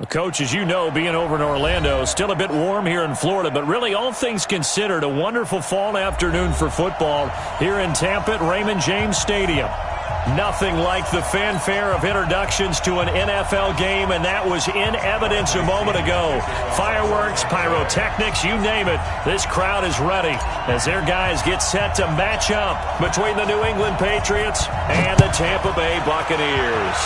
Well, Coach, as you know, being over in Orlando, still a bit warm here in Florida, but really all things considered, a wonderful fall afternoon for football here in Tampa at Raymond James Stadium. Nothing like the fanfare of introductions to an NFL game, and that was in evidence a moment ago. Fireworks, pyrotechnics, you name it. This crowd is ready as their guys get set to match up between the New England Patriots and the Tampa Bay Buccaneers.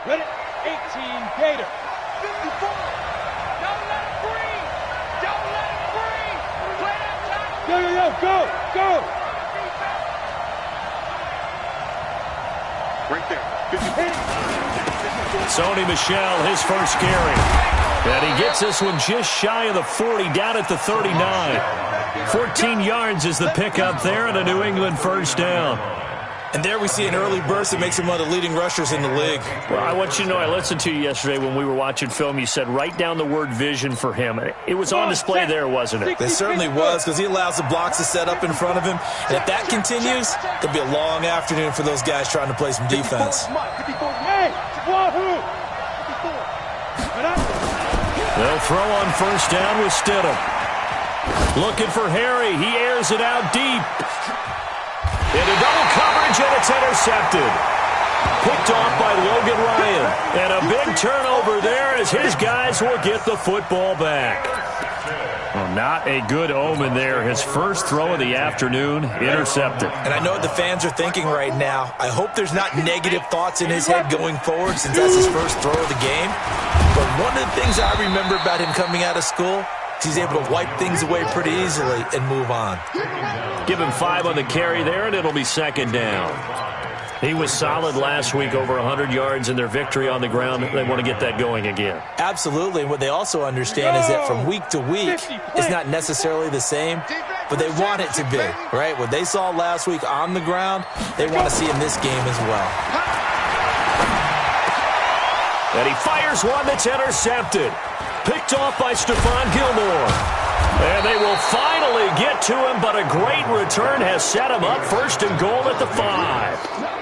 Ready? 18, Gator. 54. Don't let it breathe. Don't let it breathe. Play that time. Go. Right there. 50. Sony Michel, his first carry. And he gets this one just shy of the 40, down at the 39. 14 yards is the pickup there, and a New England first down. And there we see an early burst that makes him one of the leading rushers in the league. Well, I want you to know, I listened to you yesterday when we were watching film. You said write down the word vision for him. It was on display there, wasn't it? It certainly was, because he allows the blocks to set up in front of him. And if that continues, it'll be a long afternoon for those guys trying to play some defense. They'll throw on first down with Stidham. Looking for Harry. He airs it out deep. Into double coverage, and it's intercepted. Picked off by Logan Ryan. And a big turnover there as his guys will get the football back. Well, not a good omen there. His first throw of the afternoon, intercepted. And I know what the fans are thinking right now. I hope there's not negative thoughts in his head going forward, since that's his first throw of the game. But one of the things I remember about him coming out of school, he's able to wipe things away pretty easily and move on. Give him 5 on the carry there, and it'll be second down. He was solid last week, over 100 yards in their victory on the ground. They want to get that going again. Absolutely. And what they also understand is that from week to week, it's not necessarily the same, but they want it to be, right? What they saw last week on the ground, they want to see in this game as well. And he fires one that's intercepted. Picked off by Stephon Gilmore. And they will finally get to him, but a great return has set him up first and goal at the 5.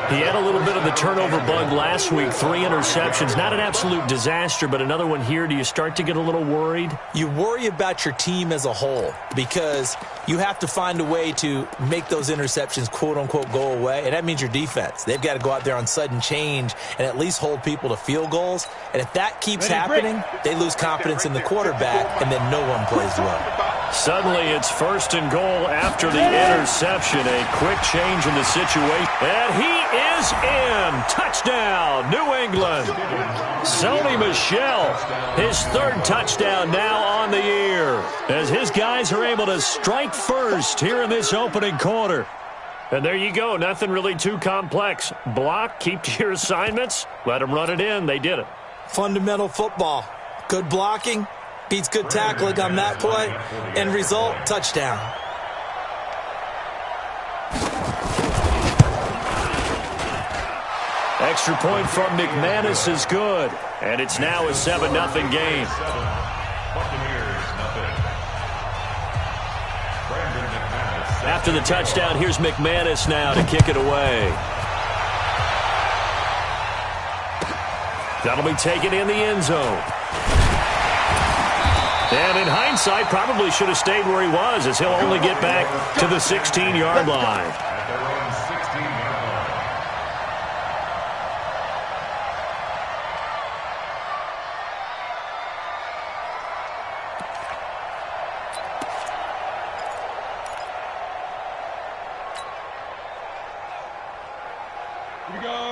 He had a little bit of the turnover bug last week, 3 interceptions. Not an absolute disaster, but another one here. Do you start to get a little worried? You worry about your team as a whole because you have to find a way to make those interceptions, quote-unquote, go away, and that means your defense. They've got to go out there on sudden change and at least hold people to field goals. And if that keeps happening, they lose confidence in the quarterback, and then no one plays well. Suddenly, it's first and goal after the interception. A quick change in the situation. And he is in. Touchdown, New England. Sony Michel, his 3rd touchdown now on the year, as his guys are able to strike first here in this opening quarter. And there you go. Nothing really too complex. Block, keep to your assignments, let them run it in. They did it. Fundamental football. Good blocking beats good tackling on that play. End result, touchdown. Extra point from McManus is good. And it's now a 7-0 game. After the touchdown, here's McManus now to kick it away. That'll be taken in the end zone. And in hindsight, probably should have stayed where he was, as he'll only get back to the 16-yard line.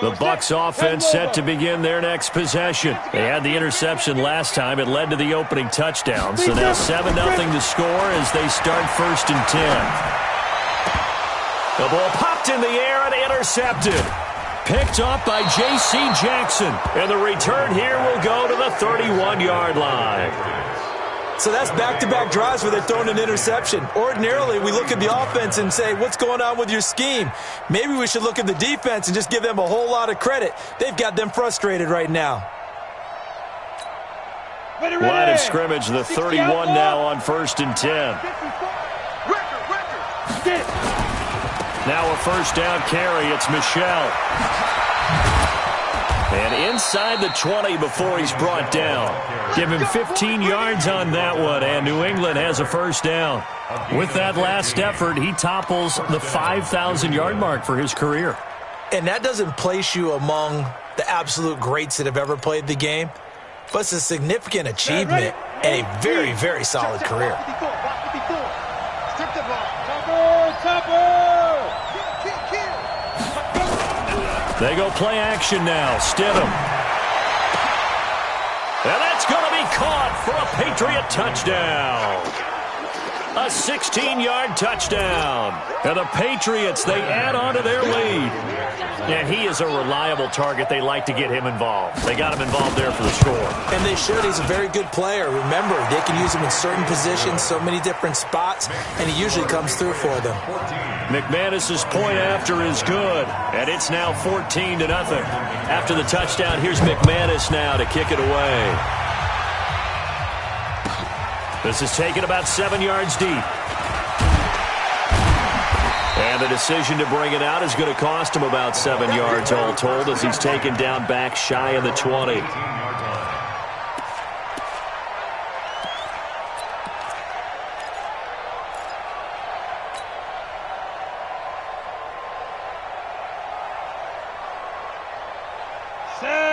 The Bucs offense set to begin their next possession. They had the interception last time. It led to the opening touchdown. So now 7-0 to score as they start 1st and 10. The ball popped in the air and intercepted. Picked off by J.C. Jackson. And the return here will go to the 31-yard line. So that's back-to-back drives where they're throwing an interception. Ordinarily, we look at the offense and say, what's going on with your scheme? Maybe we should look at the defense and just give them a whole lot of credit. They've got them frustrated right now. Line of scrimmage, the 31 now on 1st and 10. Now a first down carry. It's Michel. And inside the 20 before he's brought down. Give him 15 yards on that one, and New England has a first down. With that last effort, he topples the 5,000-yard mark for his career. And that doesn't place you among the absolute greats that have ever played the game, but it's a significant achievement and a very, very solid career. They go play action now. Stidham. And that's going to be caught for a Patriot touchdown. A 16-yard touchdown. And the Patriots, they add on to their lead. And he is a reliable target. They like to get him involved. They got him involved there for the score. And they should. He's a very good player. Remember, they can use him in certain positions, so many different spots, and he usually comes through for them. McManus's point after is good, and it's now 14-0. After the touchdown, here's McManus now to kick it away. This is taken about 7 yards deep. And the decision to bring it out is going to cost him about 7 yards all told as he's taken down back shy of the 20.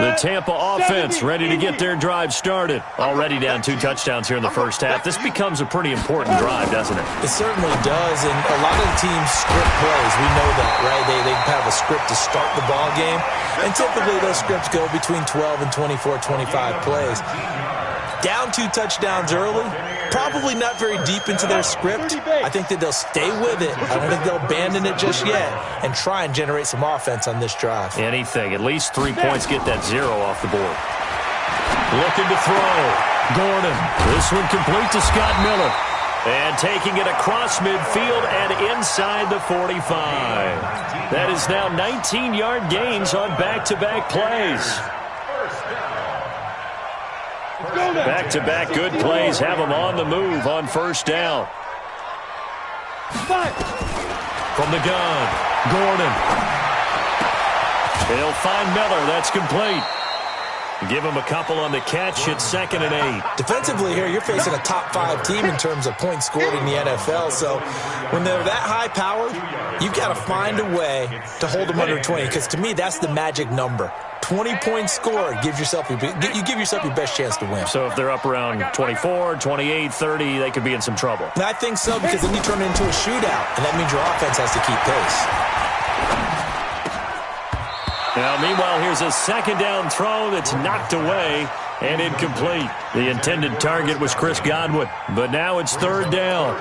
The Tampa offense ready to get their drive started. Already down 2 touchdowns here in the first half. This becomes a pretty important drive, doesn't it? It certainly does, and a lot of the teams script plays. We know that, right? They have a script to start the ball game, and typically those scripts go between 12 and 24, 25 plays. Down 2 touchdowns early, probably not very deep into their script. I think that they'll stay with it. I don't think they'll abandon it just yet and try and generate some offense on this drive. Anything. At least 3 points, get that 0 off the board. Looking to throw. Gordon. This one complete to Scott Miller. And taking it across midfield and inside the 45. That is now 19-yard gains on back-to-back plays. Back-to-back good plays have them on the move on first down. From the gun, Gordon. They'll find Miller. That's complete. Give him a couple on the catch. It's 2nd and 8. Defensively here, you're facing a top 5 team in terms of points scored in the NFL. So when they're that high powered, you've got to find a way to hold them under 20. Because to me, that's the magic number. 20 points scored, you give yourself your best chance to win. So if they're up around 24, 28, 30, they could be in some trouble. And I think so, because then you turn it into a shootout, and that means your offense has to keep pace. Now, meanwhile, here's a second down throw that's knocked away and incomplete. The intended target was Chris Godwin, but now it's 3rd down.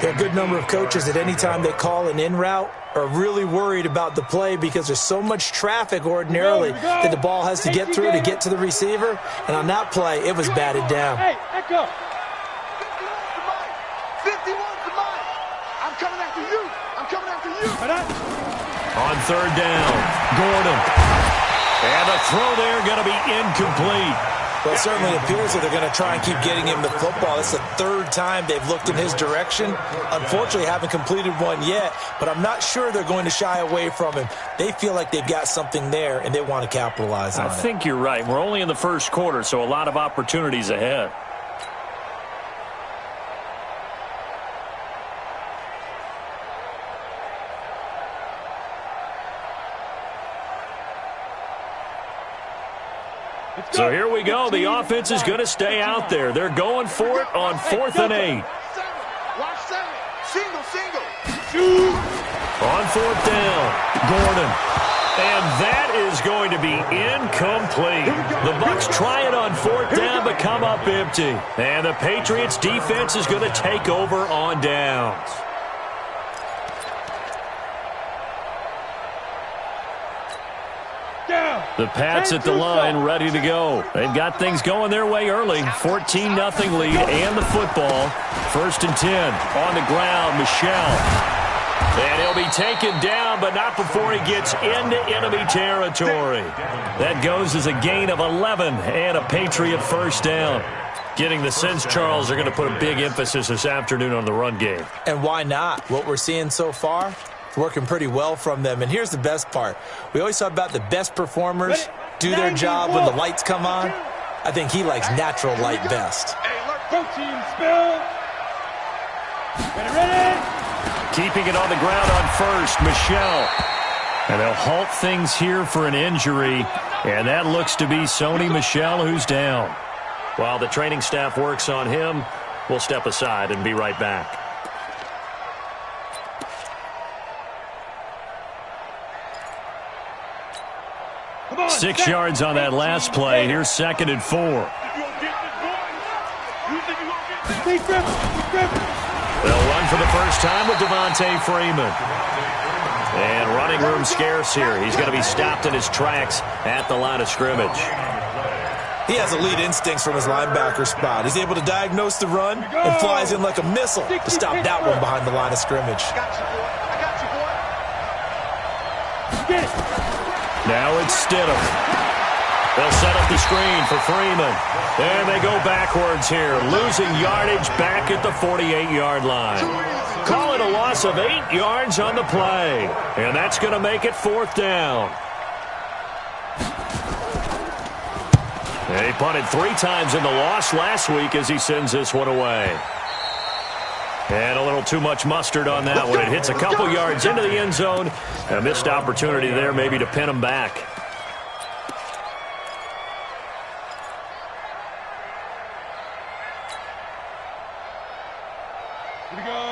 There are a good number of coaches that any time they call an in route are really worried about the play because there's so much traffic ordinarily that the ball has to get through to get to the receiver. And on that play, it was batted down. Hey, echo. 51's the mine. I'm coming after you. I'm coming after you. On 3rd down, Gordon. And the throw there going to be incomplete. Well, it certainly appears that they're going to try and keep getting him the football. It's the 3rd time they've looked in his direction. Unfortunately, haven't completed one yet, but I'm not sure they're going to shy away from him. They feel like they've got something there, and they want to capitalize on it. I think you're right. We're only in the first quarter, so a lot of opportunities ahead. So here we go. The offense is going to stay out there. They're going for it on 4th and 8. Watch 7. Single. On 4th down, Gordon. And that is going to be incomplete. The Bucs try it on 4th down, but come up empty. And the Patriots defense is going to take over on downs. Down. The Pats at the line, ready to go. They've got things going their way early. 14-0 lead and the football. 1st and 10. On the ground, Michel. And he'll be taken down, but not before he gets into enemy territory. That goes as a gain of 11 and a Patriot first down. Getting the sense, Charles, they're going to put a big emphasis this afternoon on the run game. And why not? What we're seeing so far, it's working pretty well from them. And here's the best part. We always talk about the best performers do their job when the lights come on. I think he likes natural light best. Protein spill. Ready. Keeping it on the ground on first, Michel. And they'll halt things here for an injury. And that looks to be Sony Michel who's down. While the training staff works on him, we'll step aside and be right back. Come on, 6 yards on that last play. Here's 2nd and 4. They'll run for the first time with Devontae Freeman. And running room scarce here. He's going to be stopped in his tracks at the line of scrimmage. He has elite instincts from his linebacker spot. He's able to diagnose the run and flies in like a missile to stop that one behind the line of scrimmage. Now it's Stidham. They'll set up the screen for Freeman. And they go backwards here, losing yardage back at the 48-yard line. Call it a loss of 8 yards on the play. And that's going to make it 4th down. And he punted 3 times in the loss last week as he sends this one away. And a little too much mustard on that one. It hits a couple yards into the end zone. A missed opportunity there maybe to pin him back.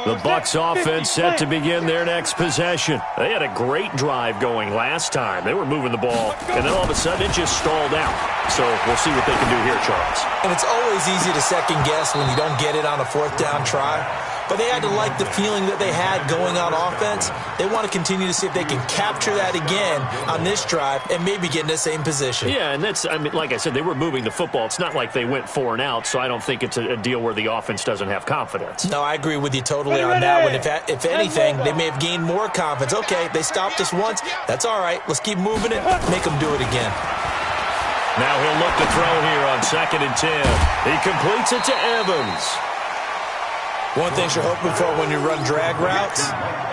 The Bucs offense set to begin their next possession. They had a great drive going last time. They were moving the ball, and then all of a sudden it just stalled out. So we'll see what they can do here, Charles. And it's always easy to second guess when you don't get it on a 4th down try. But they had to like the feeling that they had going on offense. They want to continue to see if they can capture that again on this drive and maybe get in the same position. Yeah, and that's, I mean, like I said, they were moving the football. It's not like they went 4 and out, so I don't think it's a deal where the offense doesn't have confidence. No, I agree with you totally on that one. If anything, they may have gained more confidence. Okay, they stopped us once. That's all right. Let's keep moving it. Make them do it again. Now he'll look to throw here on 2nd and 10. He completes it to Evans. One thing you're hoping for when you run drag routes,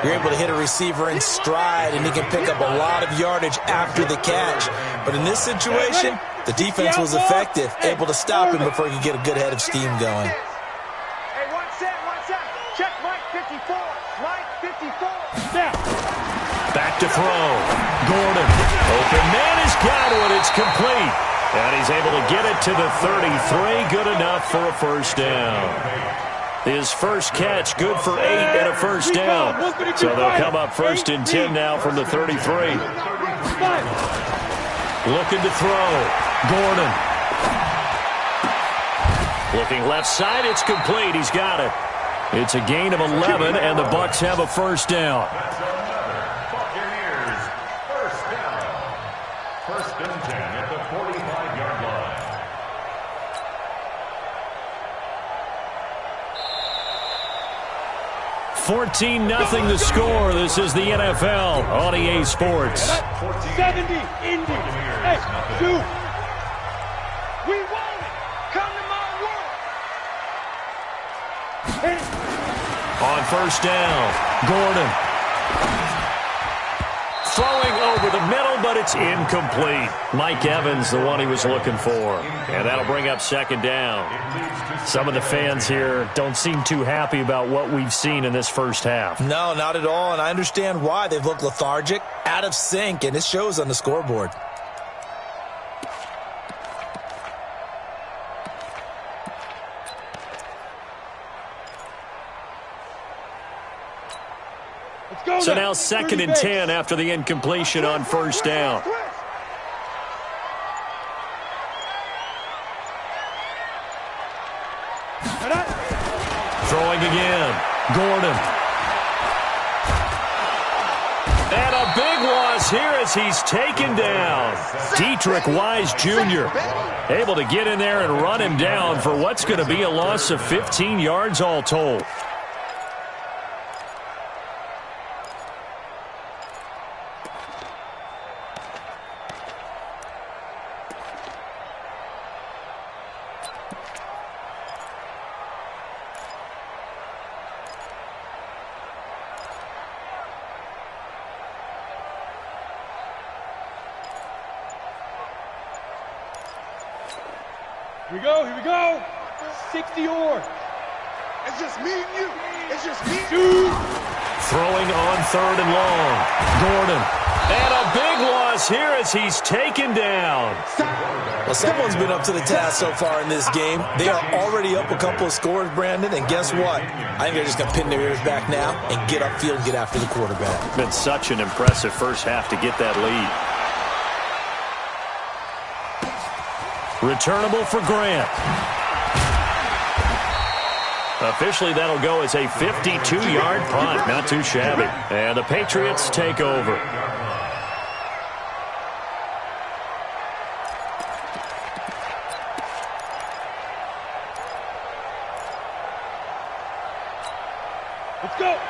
you're able to hit a receiver in stride, and he can pick up a lot of yardage after the catch. But in this situation, the defense was effective, able to stop him before he could get a good head of steam going. Hey, one set. Check Mike 54. Mike 54. Back to throw. Gordon. Open man has got it. It's complete. And he's able to get it to the 33. Good enough for a first down. His first catch, good for 8 and a first down. So they'll come up 1st and 10 now from the 33. Looking to throw. Gordon. Looking left side, it's complete. He's got it. It's a gain of 11, and the Bucs have a first down. Buccaneers, first down. 1st and 10 at the 45-yard line. 14-0 the score. This is the NFL on EA Sports. 70 Indy. Hey, dude. We want it. Come to my world. On first down, Gordon. Throwing over the middle, but it's incomplete. Mike Evans, the one he was looking for. And that'll bring up 2nd down. Some of the fans here don't seem too happy about what we've seen in this first half. No, not at all, and I understand why. They've looked lethargic, out of sync, and it shows on the scoreboard. So now 2nd and 10 after the incompletion on first down. Throwing again. Gordon. And a big loss loss here as he's taken down. Dietrich Wise Jr. able to get in there and run him down for what's going to be a loss of 15 yards all told. Here we go. 60 yards. It's just me and you. It's just me and you. Throwing on 3rd and long. Gordon. And a big loss here as he's taken down. Well, someone's been up to the task so far in this game. They are already up a couple of scores, Brandon, and guess what? I think they're just going to pin their ears back now and get upfield and get after the quarterback. Been such an impressive first half to get that lead. Returnable for Grant. Officially, that'll go as a 52-yard punt. Not too shabby. And the Patriots take over.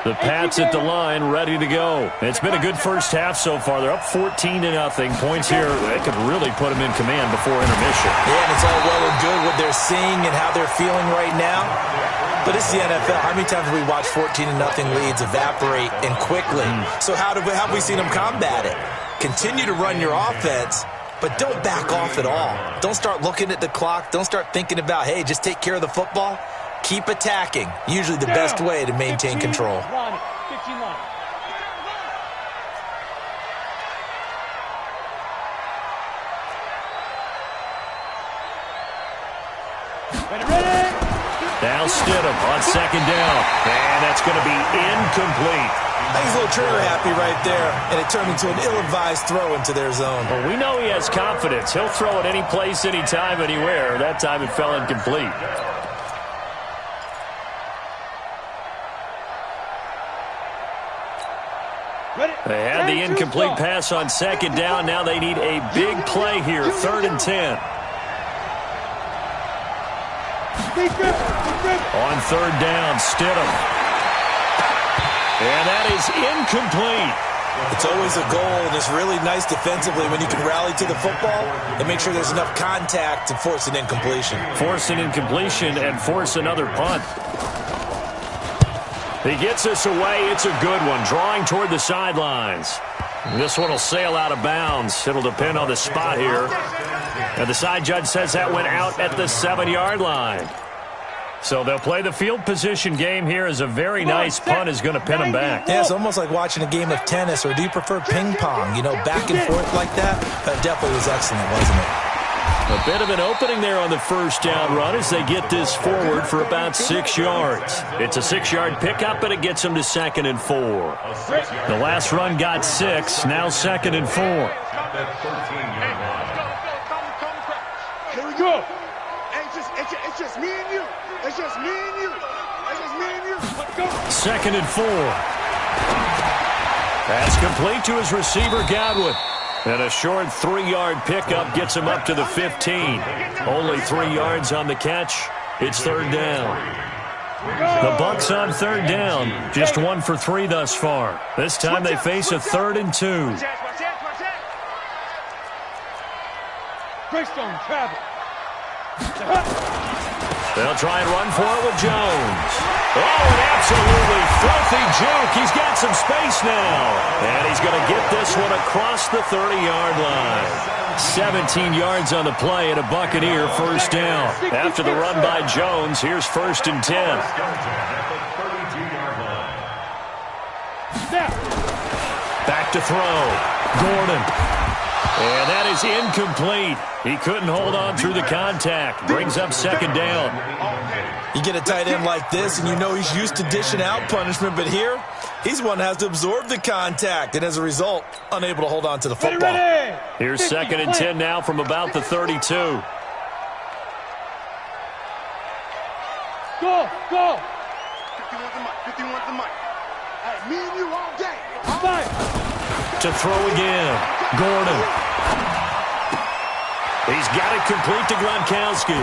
The Pats at the line, ready to go. It's been a good first half so far. They're up 14-0. Points here, they could really put them in command before intermission. Yeah, and it's all well and good what they're seeing and how they're feeling right now. But it's the NFL. How many times have we watched 14-0 leads evaporate and quickly? So how have we seen them combat it? Continue to run your offense, but don't back off at all. Don't start looking at the clock. Don't start thinking about, hey, just take care of the football. Keep attacking. Usually the best way to maintain control. 15 line. Ready. Now Stidham on 2nd down. And that's going to be incomplete. I think he's a little trigger happy right there, and it turned into an ill-advised throw into their zone. Well, we know he has confidence. He'll throw it any place, anytime, anywhere. That time it fell incomplete. They had the incomplete pass on 2nd down. Now they need a big play here, 3rd and 10. On 3rd down, Stidham. And that is incomplete. It's always a goal, and it's really nice defensively when you can rally to the football and make sure there's enough contact to force an incompletion. Force an incompletion and force another punt. He gets this away. It's a good one. Drawing toward the sidelines. This one will sail out of bounds. It'll depend on the spot here. And the side judge says that went out at the 7-yard line. So they'll play the field position game here as a very nice punt is going to pin them back. Yeah, it's almost like watching a game of tennis, or do you prefer ping pong? You know, back and forth like that? That definitely was excellent, wasn't it? A bit of an opening there on the 1st down run as they get this forward for about 6 yards. It's a 6-yard pickup, and it gets them to 2nd and 4. The last run got 6, now 2nd and 4. Here we go. It's just me and you. It's just me and you. It's just me and you. Let's go. 2nd and 4. That's complete to his receiver, Godwin. And a short 3-yard pickup gets him up to the 15. Only 3 yards on the catch. It's 3rd down. The Bucs on 3rd down. Just 1 for 3 thus far. This time they face a 3rd and 2. Greystone travel. They'll try and run for it with Jones. Oh, an absolutely filthy juke. He's got some space now. And he's going to get this one across the 30-yard line. 17 yards on the play and a Buccaneer 1st down. After the run by Jones, here's 1st and 10. Back to throw. Gordon. And that is incomplete. He couldn't hold on through the contact. Brings up 2nd down. You get a tight end like this, and you know he's used to dishing out punishment, but here, he's one that has to absorb the contact, and as a result, unable to hold on to the football. Here's 2nd and 10 now from about the 32. Go, go. 51 to the mic. Hey, me and you all day. Fight. To throw again. Gordon. He's got it complete to Gronkowski.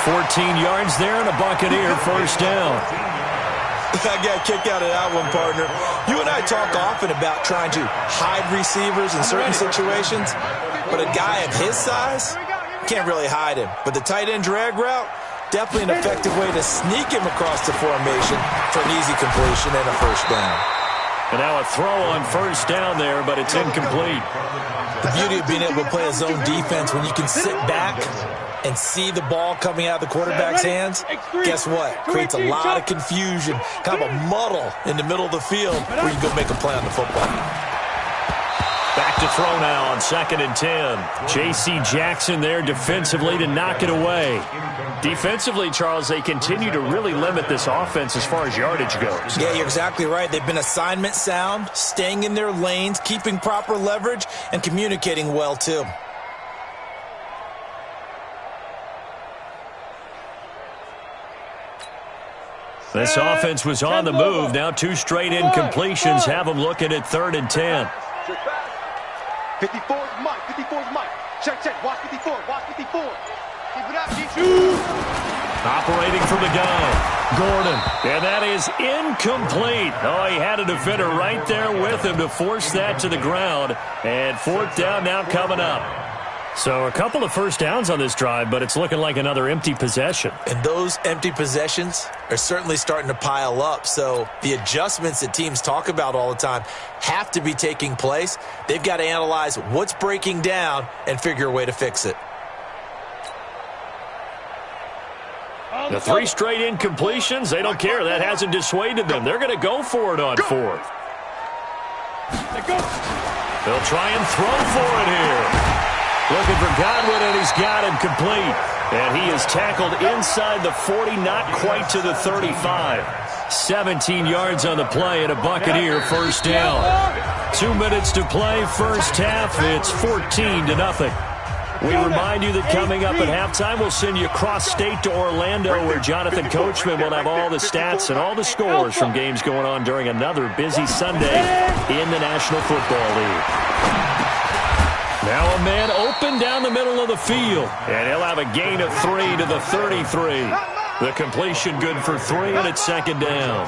14 yards there and a Buccaneer first down. I got a kick out of that one, partner. You and I talk often about trying to hide receivers in certain situations, but a guy of his size can't really hide him. But the tight end drag route, definitely an effective way to sneak him across the formation for an easy completion and a first down. And now a throw on first down there, but it's incomplete. The beauty of being able to play a zone defense when you can sit back and see the ball coming out of the quarterback's hands, guess what? Creates a lot of confusion, kind of a muddle in the middle of the field where you go make a play on the football. Back to throw now on 2nd and 10. J.C. Jackson there defensively to knock it away. Defensively, Charles, they continue to really limit this offense as far as yardage goes. Yeah, you're exactly right. They've been assignment sound, staying in their lanes, keeping proper leverage, and communicating well, too. This offense was on the move. Now 2 straight incompletions have them looking at 3rd and 10. 54 is Mike. 54 is Mike. Check, check. Watch 54. Watch 54. Keep it up. Operating from the gun. Gordon. And that is incomplete. Oh, he had a defender right there with him to force that to the ground. And 4th down now coming up. So a couple of first downs on this drive, but it's looking like another empty possession. And those empty possessions are certainly starting to pile up. So the adjustments that teams talk about all the time have to be taking place. They've got to analyze what's breaking down and figure a way to fix it. The 3 straight incompletions, they don't care. That hasn't dissuaded them. They're going to go for it on 4th. They'll try and throw for it here. Looking for Godwin, and he's got him complete. And he is tackled inside the 40, not quite to the 35. 17 yards on the play, and a Buccaneer first down. 2 minutes to play, first half. It's 14-0. We remind you that coming up at halftime, we'll send you cross-state to Orlando, where Jonathan Coachman will have all the stats and all the scores from games going on during another busy Sunday in the National Football League. Now a man open down the middle of the field, and he'll have a gain of 3 to the 33. The completion good for 3, and it's 2nd down.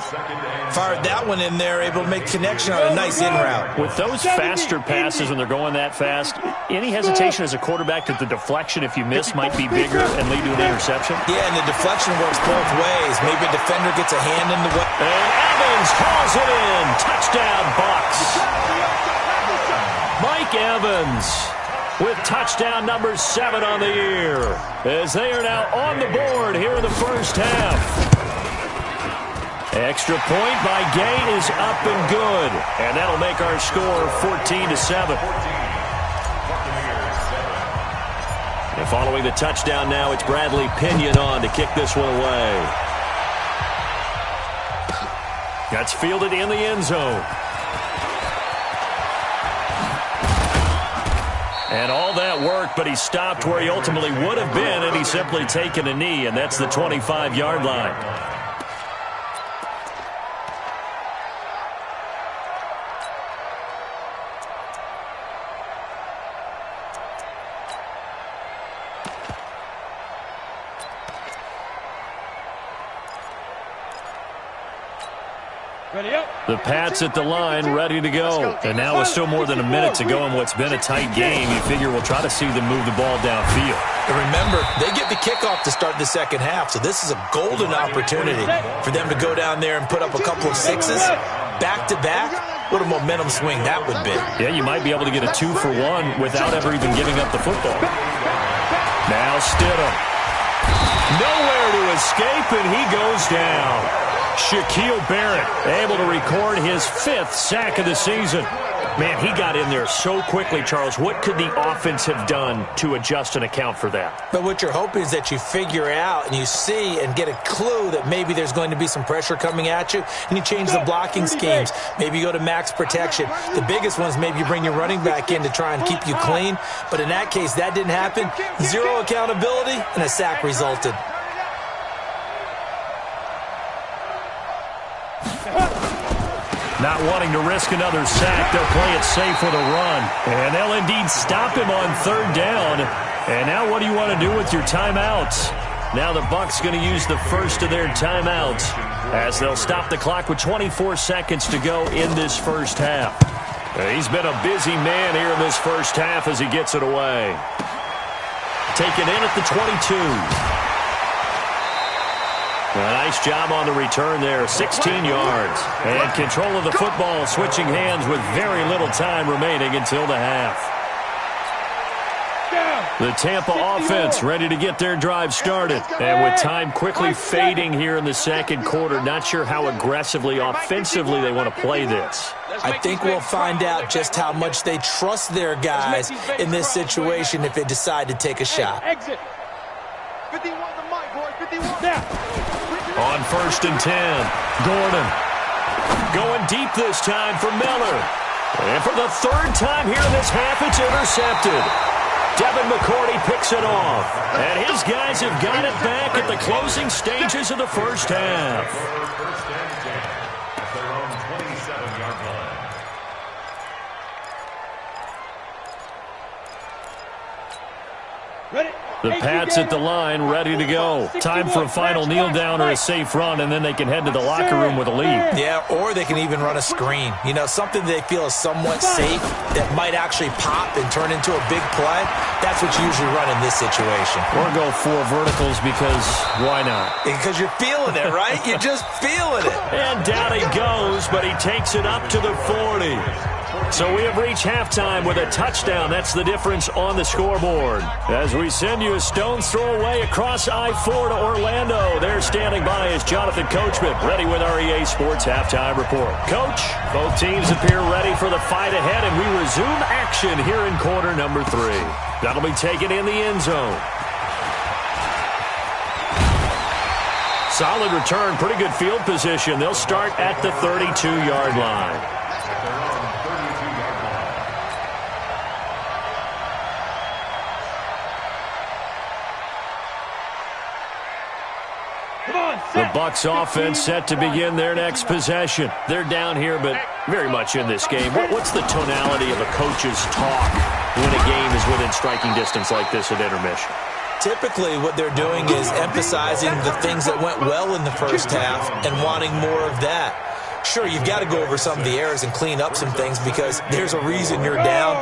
Fired that one in there, able to make connection on a nice in route. With those faster passes when they're going that fast, any hesitation as a quarterback that the deflection, if you miss, might be bigger and lead to an interception? Yeah, and the deflection works both ways. Maybe a defender gets a hand in the way. And Evans hauls it in. Touchdown, Bucs. Mike Evans with touchdown number 7 on the year, as they are now on the board here in the first half. Extra point by Gay is up and good, and that'll make our score 14-7. And following the touchdown now, it's Bradley Pinion on to kick this one away. That's fielded in the end zone. And all that work, but he stopped where he ultimately would have been, and he's simply taken a knee, and that's the 25-yard line. The Pats at the line, ready to go. And now with still more than a minute to go in what's been a tight game, you figure we'll try to see them move the ball downfield. And remember, they get the kickoff to start the second half, so this is a golden opportunity for them to go down there and put up a couple of 6s back-to-back. What a momentum swing that would be. Yeah, you might be able to get a 2-for-1 without ever even giving up the football. Now Stidham. Nowhere to escape, and he goes down. Shaquille Barrett able to record his 5th sack of the season. Man, he got in there so quickly, Charles. What could the offense have done to adjust and account for that? But what you're hoping is that you figure out and you see and get a clue that maybe there's going to be some pressure coming at you, and you change the blocking schemes. Maybe you go to max protection. The biggest one is maybe you bring your running back in to try and keep you clean. But in that case, that didn't happen. 0 accountability, and a sack resulted. Not wanting to risk another sack, they'll play it safe with a run. And they'll indeed stop him on 3rd down. And now what do you want to do with your timeouts? Now the Bucs going to use the first of their timeouts as they'll stop the clock with 24 seconds to go in this first half. He's been a busy man here in this first half as he gets it away. Taken in at the 22. A nice job on the return there, 16 yards. And control of the football, switching hands with very little time remaining until the half. The Tampa offense ready to get their drive started. And with time quickly fading here in the second quarter, not sure how aggressively, offensively they want to play this. I think we'll find out just how much they trust their guys in this situation if they decide to take a shot. Exit. 51 the mic, boy. 51. Now. On 1st and 10, Gordon going deep this time for Miller. And for the 3rd time here in this half, it's intercepted. Devin McCourty picks it off. And his guys have got it back at the closing stages of the first half. At their own 27-yard line. Ready. The Pats at the line, ready to go. Time for a final kneel down or a safe run, and then they can head to the locker room with a lead. Yeah, or they can even run a screen. You know, something they feel is somewhat safe that might actually pop and turn into a big play. That's what you usually run in this situation. Or go 4 verticals because why not? Because you're feeling it, right? You're just feeling it. And down he goes, but he takes it up to the 40. So we have reached halftime with a touchdown. That's the difference on the scoreboard. As we send you a stone's throw away across I-4 to Orlando. There standing by is Jonathan Coachman, ready with our EA Sports Halftime Report. Coach, both teams appear ready for the fight ahead, and we resume action here in quarter number 3. That'll be taken in the end zone. Solid return, pretty good field position. They'll start at the 32-yard line. The Bucs offense set to begin their next possession. They're down here, but very much in this game. What's the tonality of a coach's talk when a game is within striking distance like this at intermission? Typically, what they're doing is emphasizing the things that went well in the first half and wanting more of that. Sure, you've got to go over some of the errors and clean up some things because there's a reason you're down.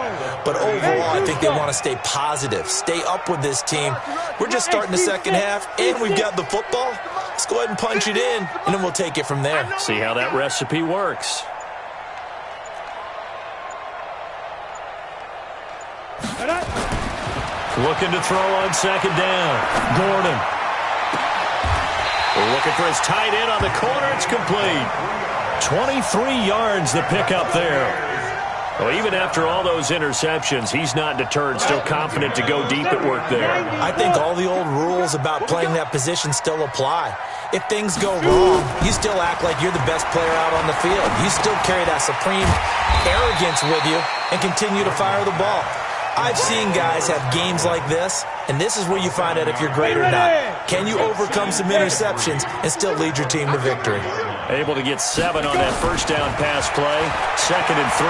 But overall, I think they want to stay positive, stay up with this team. We're just starting the second half, and we've got the football. Let's go ahead and punch it in, and then we'll take it from there. See how that recipe works. Looking to throw on second down. Gordon. Looking for his tight end on the corner. It's complete. 23 yards the pickup there. Well, even after all those interceptions, he's not deterred, still confident to go deep at work there. I think all the old rules about playing that position still apply. If things go wrong, you still act like you're the best player out on the field. You still carry that supreme arrogance with you and continue to fire the ball. I've seen guys have games like this, and this is where you find out if you're great or not. Can you overcome some interceptions and still lead your team to victory? Able to get 7 on that first down pass play. 2nd and 3.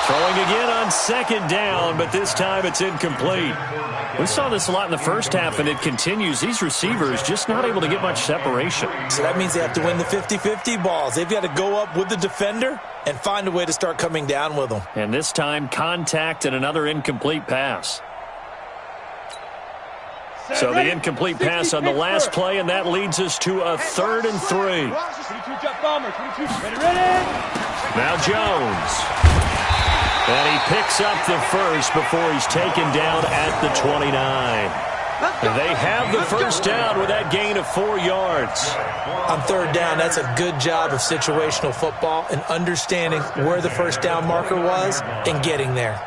Throwing again on second down, but this time it's incomplete. We saw this a lot in the first half, and it continues. These receivers just not able to get much separation. So that means they have to win the 50-50 balls. They've got to go up with the defender and find a way to start coming down with them. And this time, contact and another incomplete pass. So the incomplete pass on the last play, and that leads us to a 3rd and 3. Now Jones. And he picks up the first before he's taken down at the 29. They have the first down with that gain of 4 yards. On 3rd down, that's a good job of situational football and understanding where the first down marker was and getting there.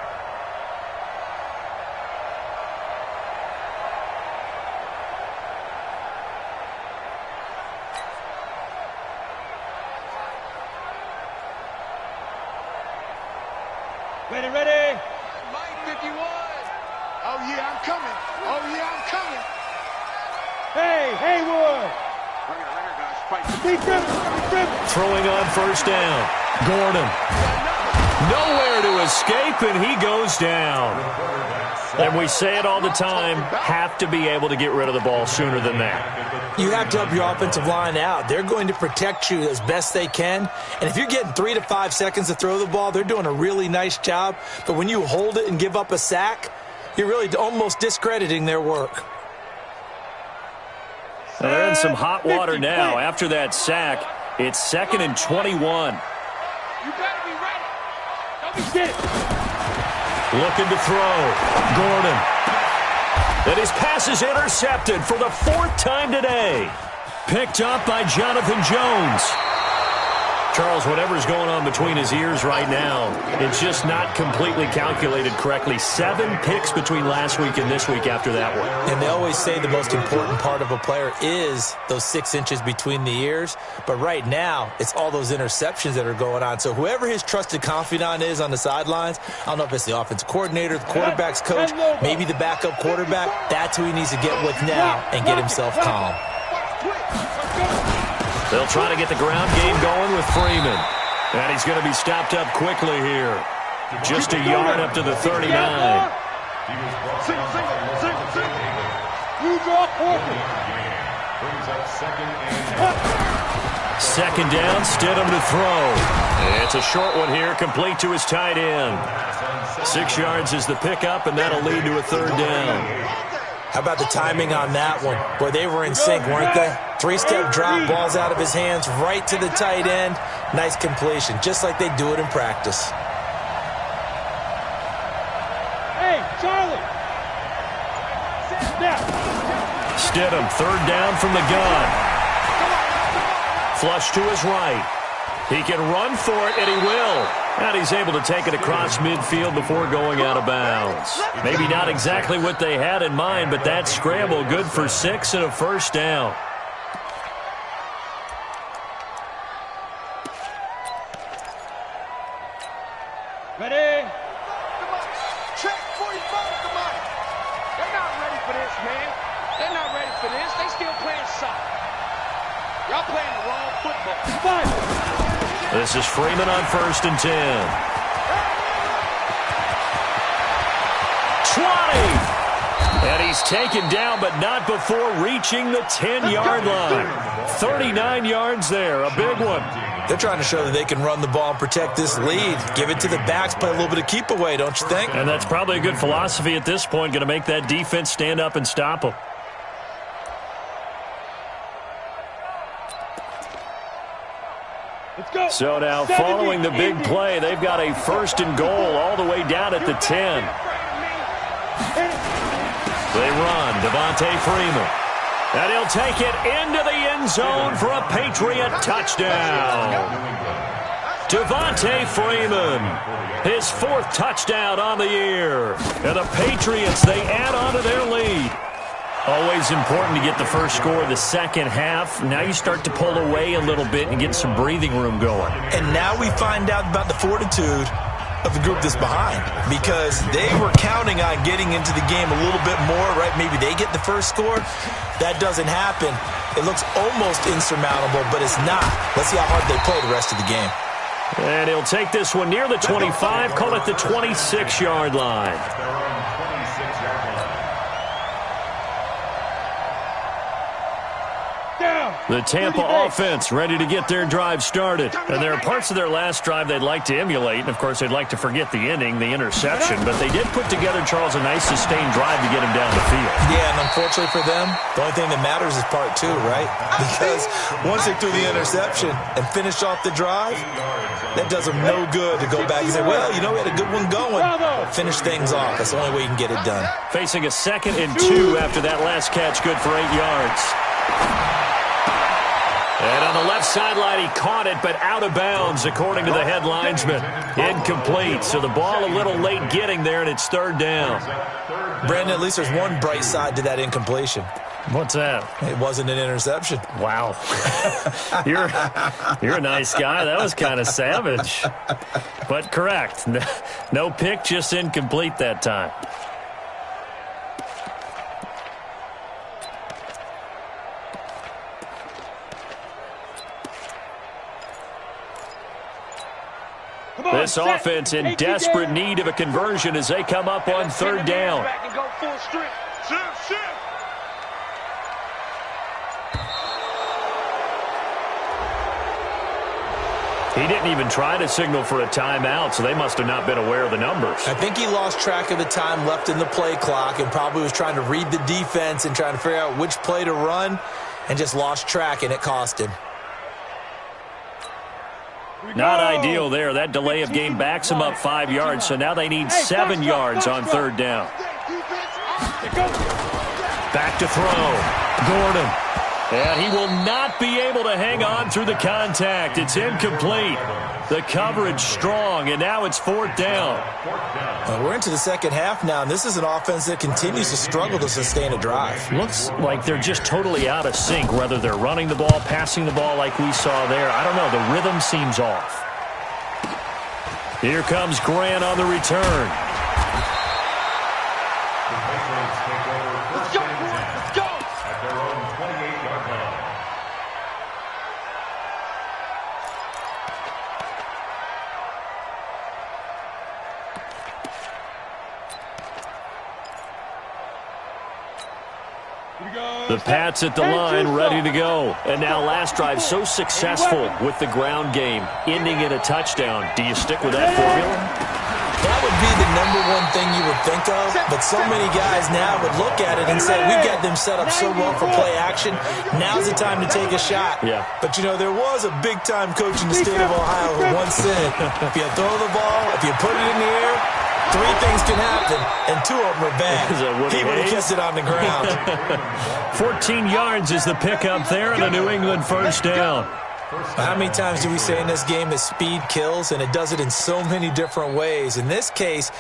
Ready, ready. Mike 51. Oh, yeah, I'm coming. Oh, yeah, I'm coming. Hey, Haywood. Bring it, guys. Throwing on first down. Gordon. Nowhere to escape, and he goes down. And we say it all the time, have to be able to get rid of the ball sooner than that. You have to help your offensive line out. They're going to protect you as best they can. And if you're getting 3 to 5 seconds to throw the ball, they're doing a really nice job. But when you hold it and give up a sack, you're really almost discrediting their work. Well, they're in some hot water now. After that sack, it's 2nd and 21. You better be ready. Don't be scared. Looking to throw. Gordon. And his pass is intercepted for the 4th time today. Picked up by Jonathan Jones. Charles, whatever's going on between his ears right now, it's just not completely calculated correctly. 7 picks between last week and this week after that one. And they always say the most important part of a player is those 6 inches between the ears. But right now, it's all those interceptions that are going on. So whoever his trusted confidant is on the sidelines, I don't know if it's the offensive coordinator, the quarterback's coach, maybe the backup quarterback, that's who he needs to get with now and get himself calm. They'll try to get the ground game going with Freeman. And he's going to be stopped up quickly here. Just a yard up to the 39. Second down, Stidham to throw. It's a short one here, complete to his tight end. 6 yards is the pickup, and that'll lead to a 3rd down. How about the timing on that one? Boy, they were in sync, weren't they? 3-step drop, balls out of his hands, right to the tight end. Nice completion, just like they do it in practice. Hey, Charlie. Stidham, 3rd down from the gun. Flush to his right. He can run for it, and he will. And he's able to take it across midfield before going out of bounds. Maybe not exactly what they had in mind, but that scramble good for 6 and a 1st down. Ready? Check 45, come on. They're not ready for this, man. They're not ready for this. They still playing soccer. Y'all playing the wrong football. This is Freeman on 1st and 10. 20! And he's taken down, but not before reaching the 10-yard line. 39 yards there, a big one. They're trying to show that they can run the ball and protect this lead. Give it to the backs, play a little bit of keep away, don't you think? And that's probably a good philosophy at this point, going to make that defense stand up and stop them. So now, following the big play, they've got a 1st and goal all the way down at the 10. They run, Devontae Freeman. And he'll take it into the end zone for a Patriot touchdown. Devontae Freeman, his 4th touchdown on the year. And the Patriots, they add on to their lead. Always important to get the first score of the second half. Now you start to pull away a little bit and get some breathing room going. And now we find out about the fortitude of the group that's behind, because they were counting on getting into the game a little bit more, right? Maybe they get the first score. That doesn't happen. It looks almost insurmountable, but it's not. Let's see how hard they play the rest of the game. And he'll take this one near the 25, call it the 26-yard line. The Tampa offense ready to get their drive started. And there are parts of their last drive they'd like to emulate. And, of course, they'd like to forget the ending, the interception. But they did put together, Charles, a nice sustained drive to get him down the field. Yeah, and unfortunately for them, the only thing that matters is part 2, right? Because once they threw the interception and finished off the drive, that does them no good to go back and say, well, you know, we had a good one going. Finish things off. That's the only way you can get it done. Facing a 2nd and 2 after that last catch, good for 8 yards. And on the left sideline, he caught it, but out of bounds, according to the head linesman. Incomplete, so the ball a little late getting there, and it's 3rd down. Brandon, at least there's one bright side to that incompletion. What's that? It wasn't an interception. Wow. You're a nice guy. That was kind of savage. But correct. No pick, just incomplete that time. This offense in desperate need of a conversion as they come up on third down. He didn't even try to signal for a timeout, so they must have not been aware of the numbers. I think he lost track of the time left in the play clock and probably was trying to read the defense and trying to figure out which play to run and just lost track, and it cost him. Not ideal there. That delay of game backs them up 5 yards, so now they need 7 yards on third down. Back to throw. Gordon. And he will not be able to hang on through the contact. It's incomplete. The coverage strong, and now it's fourth down. We're into the second half now, and this is an offense that continues to struggle to sustain a drive. Looks like they're just totally out of sync, whether they're running the ball, passing the ball like we saw there. I don't know. The rhythm seems off. Here comes Grant on the return. The Pats at the line, ready to go. And now last drive so successful with the ground game, ending in a touchdown. Do you stick with that formula? That would be the #1 thing you would think of, but so many guys now would look at it and say, we've got them set up so well for play action. Now's the time to take a shot. Yeah. But, you know, there was a big-time coach in the state of Ohio who once said, if you throw the ball, if you put it in the air, 3 things can happen, and 2 of them are bad. He would have kissed it on the ground. 14 yards is the pickup there, and a New England first down. How many times do we say in this game that speed kills, and it does it in so many different ways? In this case,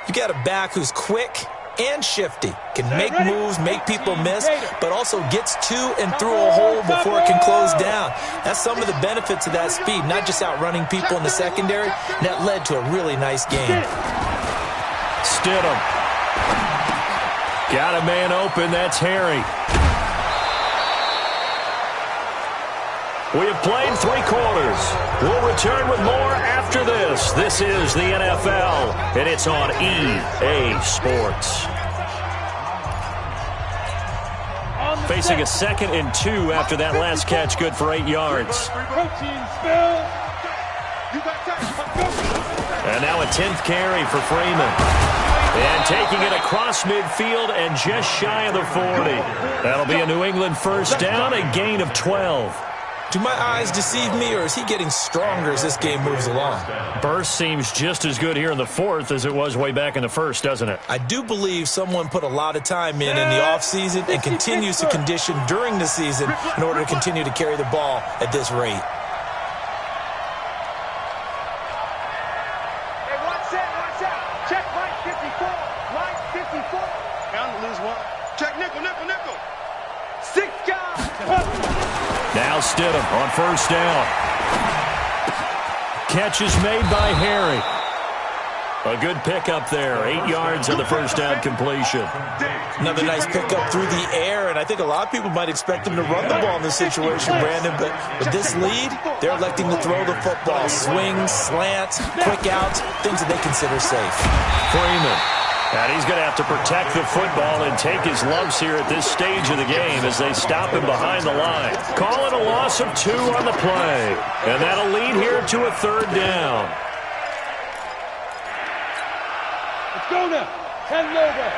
you got a back who's quick and shifty, can make moves, make people miss, but also gets to and through a hole before it can close down. That's some of the benefits of that speed, not just outrunning people in the secondary. And that led to a really nice game. Stidham. Got a man open. That's Harry. We have played 3 quarters. We'll return with more after this. This is the NFL, and it's on EA Sports. Facing a 2nd and 2 after that last catch, good for 8 yards. And now a 10th carry for Freeman. And taking it across midfield and just shy of the 40. That'll be a New England first down, a gain of 12. Do my eyes deceive me, or is he getting stronger as this game moves along? Burst seems just as good here in the 4th as it was way back in the 1st, doesn't it? I do believe someone put a lot of time in the offseason and continues to condition during the season in order to continue to carry the ball at this rate. Hey, watch out. Check line 54. Line 54. Bound to lose 1. Check nickel. 6 guys. Now Stidham on first down. Catch is made by Harry. A good pickup there. 8 yards on the first down completion. Another nice pickup through the air, and I think a lot of people might expect him to run the ball in this situation, Brandon, but with this lead, they're electing to throw the football. Swings, slants, quick outs, things that they consider safe. Freeman. And he's going to have to protect the football and take his lumps here at this stage of the game as they stop him behind the line. Call it a loss of 2 on the play. And that'll lead here to a 3rd down. Let's go now. 10 over.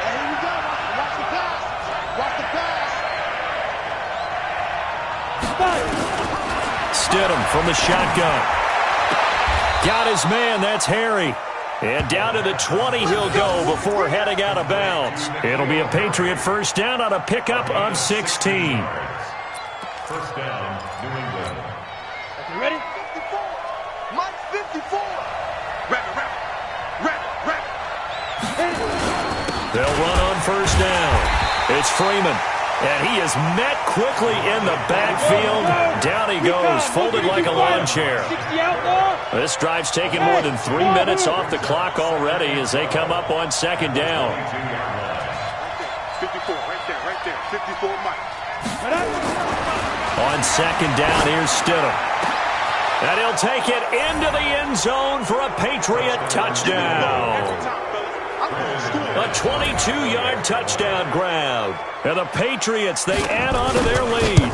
Here we go. Watch the pass. Watch the pass. Stidham from the shotgun. Got his man. That's Harry. And down to the 20 he'll go before heading out of bounds. It'll be a Patriot first down on a pickup of 16. First down, New England. You ready? 54. Mike 54. Wrap. They'll run on first down. It's Freeman. And he is met quickly in the backfield. Down he goes, folded like a lawn chair. This drive's taken more than 3 minutes off the clock already as they come up on second down. 54, right there. 54, Mike. On second down, here's Stidham. And he'll take it into the end zone for a Patriot touchdown. A 22-yard touchdown grab. And the Patriots, they add on to their lead.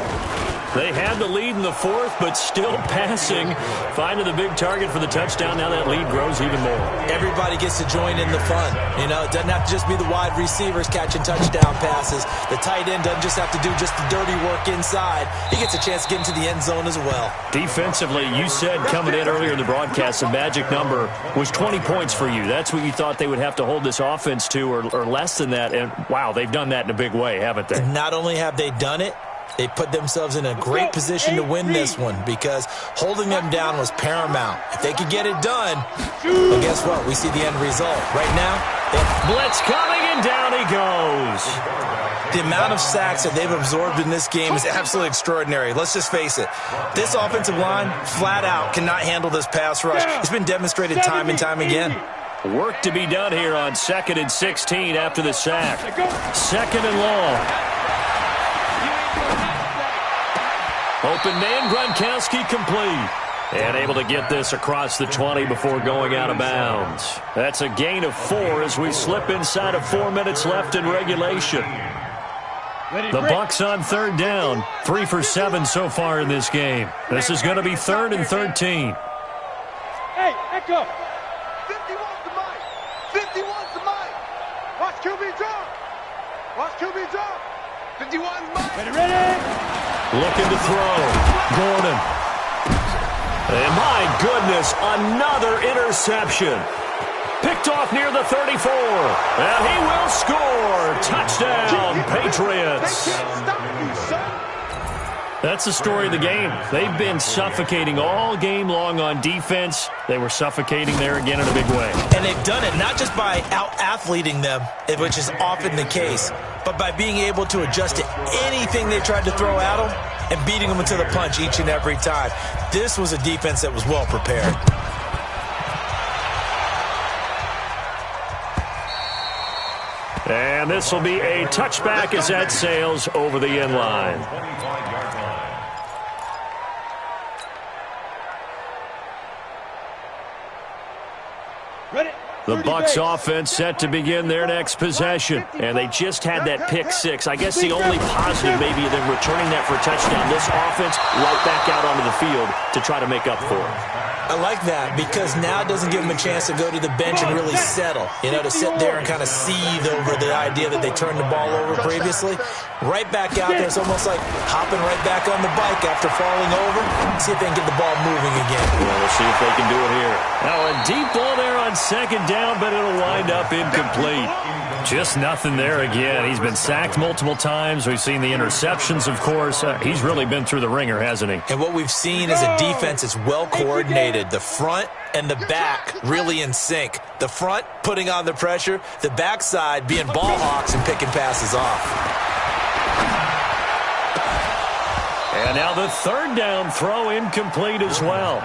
They had the lead in the fourth, but still passing. Finding the big target for the touchdown. Now that lead grows even more. Everybody gets to join in the fun. You know, it doesn't have to just be the wide receivers catching touchdown passes. The tight end doesn't just have to do just the dirty work inside. He gets a chance to get into the end zone as well. Defensively, you said coming in earlier in the broadcast, the magic number was 20 points for you. That's what you thought they would have to hold this offense to, or less than that. And, wow, they've done that in a big way, haven't they? And not only have they done it, they put themselves in a great position to win this one because holding them down was paramount. If they could get it done, well, guess what? We see the end result. Right now, blitz coming, and down he goes. The amount of sacks that they've absorbed in this game is absolutely extraordinary. Let's just face it. This offensive line, flat out, cannot handle this pass rush. It's been demonstrated time and time again. Work to be done here on 2nd and 16 after the sack. 2nd and long. Open man, Gronkowski complete. And able to get this across the 20 before going out of bounds. That's a gain of 4 as we slip inside of 4 minutes left in regulation. The Bucs on 3rd down. 3 for 7 so far in this game. This is going to be 3rd and 13. Hey, Echo. 51's the mic. 51's the mic. Watch QB drop. Watch QB drop. 51's mic. Ready? Looking to throw. Gordon. And my goodness, another interception. Picked off near the 34. And he will score. Touchdown, Patriots. They can't stop you, son. That's the story of the game. They've been suffocating all game long on defense. They were suffocating there again in a big way. And they've done it not just by out-athleting them, which is often the case, but by being able to adjust to anything they tried to throw at them and beating them into the punch each and every time. This was a defense that was well prepared. And this will be a touchback as that sails over the end line. The Bucs offense set to begin their next possession. And they just had that pick 6. I guess the only positive maybe than returning that for a touchdown. This offense right back out onto the field to try to make up for it. I like that because now it doesn't give them a chance to go to the bench and really settle. You know, to sit there and kind of seethe over the idea that they turned the ball over previously. Right back out there. It's almost like hopping right back on the bike after falling over. See if they can get the ball moving again. Well, we'll see if they can do it here. Now a deep ball there on 2nd down, but it'll wind up incomplete. Just nothing there again. He's been sacked multiple times. We've seen the interceptions, of course. He's really been through the ringer, hasn't he? And what we've seen is a defense that's well coordinated. The front and the back really in sync. The front putting on the pressure. The backside being ball hawks and picking passes off. And now the 3rd down throw incomplete as well.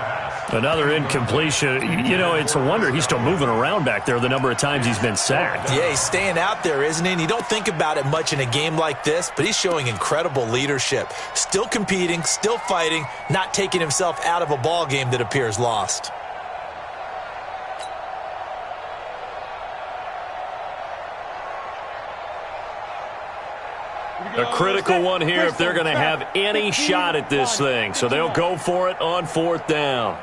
Another incompletion. You know, it's a wonder he's still moving around back there the number of times he's been sacked. Yeah, he's staying out there, isn't he? And you don't think about it much in a game like this, but he's showing incredible leadership. Still competing, still fighting, not taking himself out of a ball game that appears lost. A critical one here if they're going to have any shot at this thing. So they'll go for it on 4th down.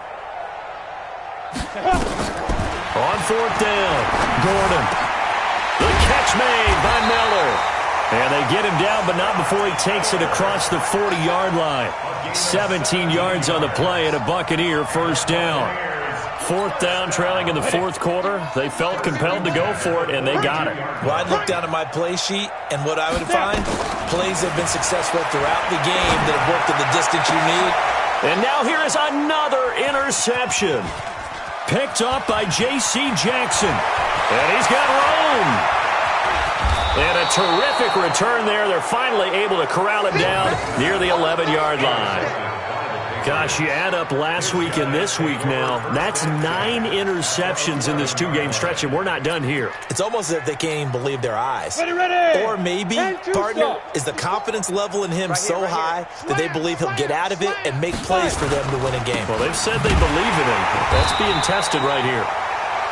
On 4th down, Gordon. The catch made by Miller. And they get him down, but not before he takes it across the 40-yard line. 17 yards on the play and a Buccaneer 1st down. 4th down, trailing in the 4th quarter. They felt compelled to go for it, and they got it. Well, I'd look down at my play sheet, and what I would find, plays have been successful throughout the game that have worked at the distance you need. And now here is another interception. Picked up by J.C. Jackson. And he's got room. And a terrific return there. They're finally able to corral him down near the 11-yard line. Gosh, you add up last week and this week now. That's 9 interceptions in this 2-game stretch, and we're not done here. It's almost as if they can't even believe their eyes. Ready. Or maybe, partner, is the confidence level in him so high that they believe he'll get out of it and make plays for them to win a game. Well, they've said they believe in him. That's being tested right here.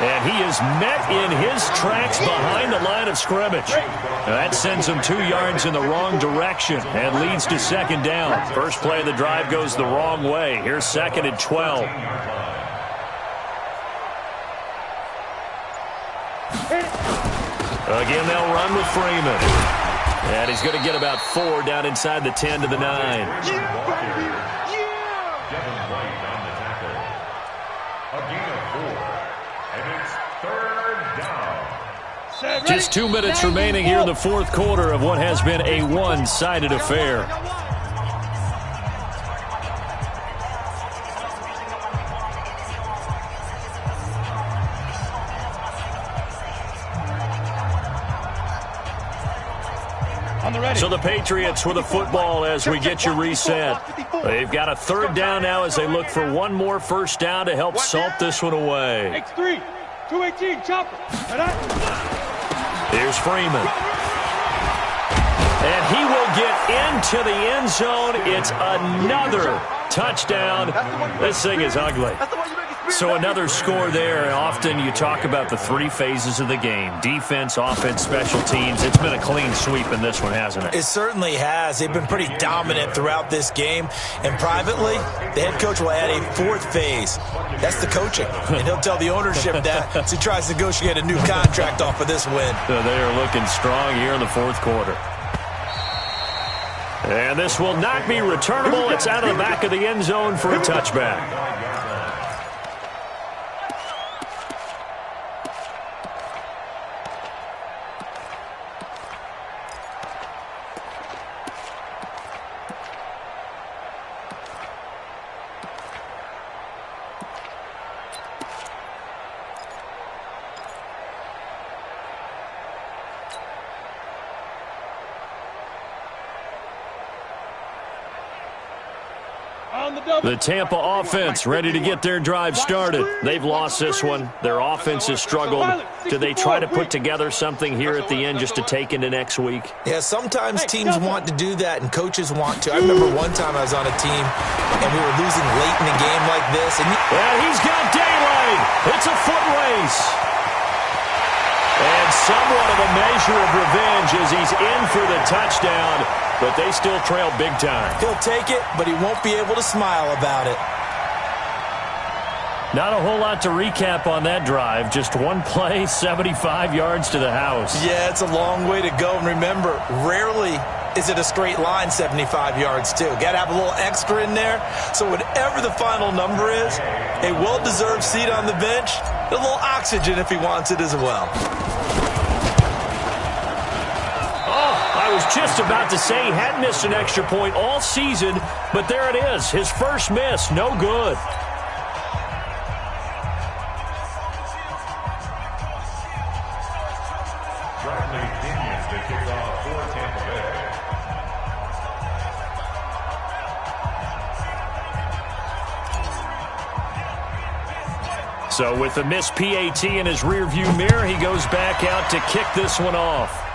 And he is met in his tracks behind the line of scrimmage. Now that sends him 2 yards in the wrong direction and leads to second down. First play of the drive goes the wrong way. Here's second and 12. Again, they'll run with Freeman. And he's going to get about 4 down inside the 10 to the 9. Just 2 minutes remaining here in the fourth quarter of what has been a one-sided affair. So the Patriots with the football as we get you reset. They've got a 3rd down now as they look for one more first down to help salt this one away. X3, 218, chopper. Here's Freeman. And he will get into the end zone. It's another touchdown. This thing is ugly. So another score there. Often you talk about the 3 phases of the game. Defense, offense, special teams. It's been a clean sweep in this one, hasn't it? It certainly has. They've been pretty dominant throughout this game. And privately, the head coach will add a 4th phase. That's the coaching. And he'll tell the ownership that as he tries to negotiate a new contract off of this win. So they are looking strong here in the fourth quarter. And this will not be returnable. It's out of the back of the end zone for a touchback. The Tampa offense ready to get their drive started. They've lost this one. Their offense has struggled. Do they try to put together something here at the end just to take into next week? Yeah, sometimes teams want to do that and coaches want to. I remember one time I was on a team and we were losing late in a game like this. And he's got daylight. It's a foot race. And somewhat of a measure of revenge as he's in for the touchdown, but they still trail big time. He'll take it, but he won't be able to smile about it. Not a whole lot to recap on that drive. Just one play, 75 yards to the house. Yeah, it's a long way to go. And remember, rarely is it a straight line 75 yards, too. Got to have a little extra in there. So whatever the final number is, a well-deserved seat on the bench, a little oxygen if he wants it as well. I was just about to say he hadn't missed an extra point all season, but there it is. His first miss, no good. So with the missed PAT in his rearview mirror, he goes back out to kick this one off.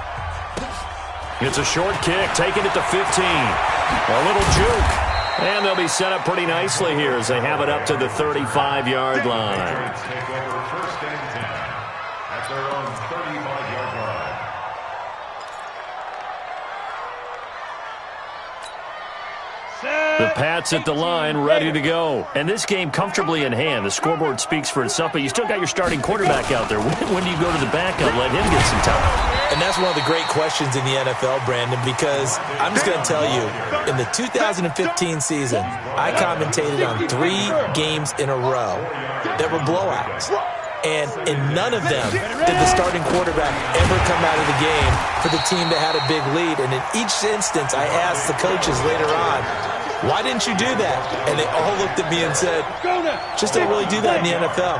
It's a short kick, taking it to 15. A little juke. And they'll be set up pretty nicely here as they have it up to the 35-yard line. Take over first and 10 at their own 35-yard line. The Pats at the line, ready to go. And this game comfortably in hand. The scoreboard speaks for itself, but you still got your starting quarterback out there. When do you go to the backup, let him get some time? And that's one of the great questions in the NFL, Brandon, because I'm just going to tell you, in the 2015 season, I commentated on 3 games in a row that were blowouts. And in none of them did the starting quarterback ever come out of the game for the team that had a big lead. And in each instance, I asked the coaches later on, Why didn't you do that? And they all looked at me and said, just don't really do that in the NFL.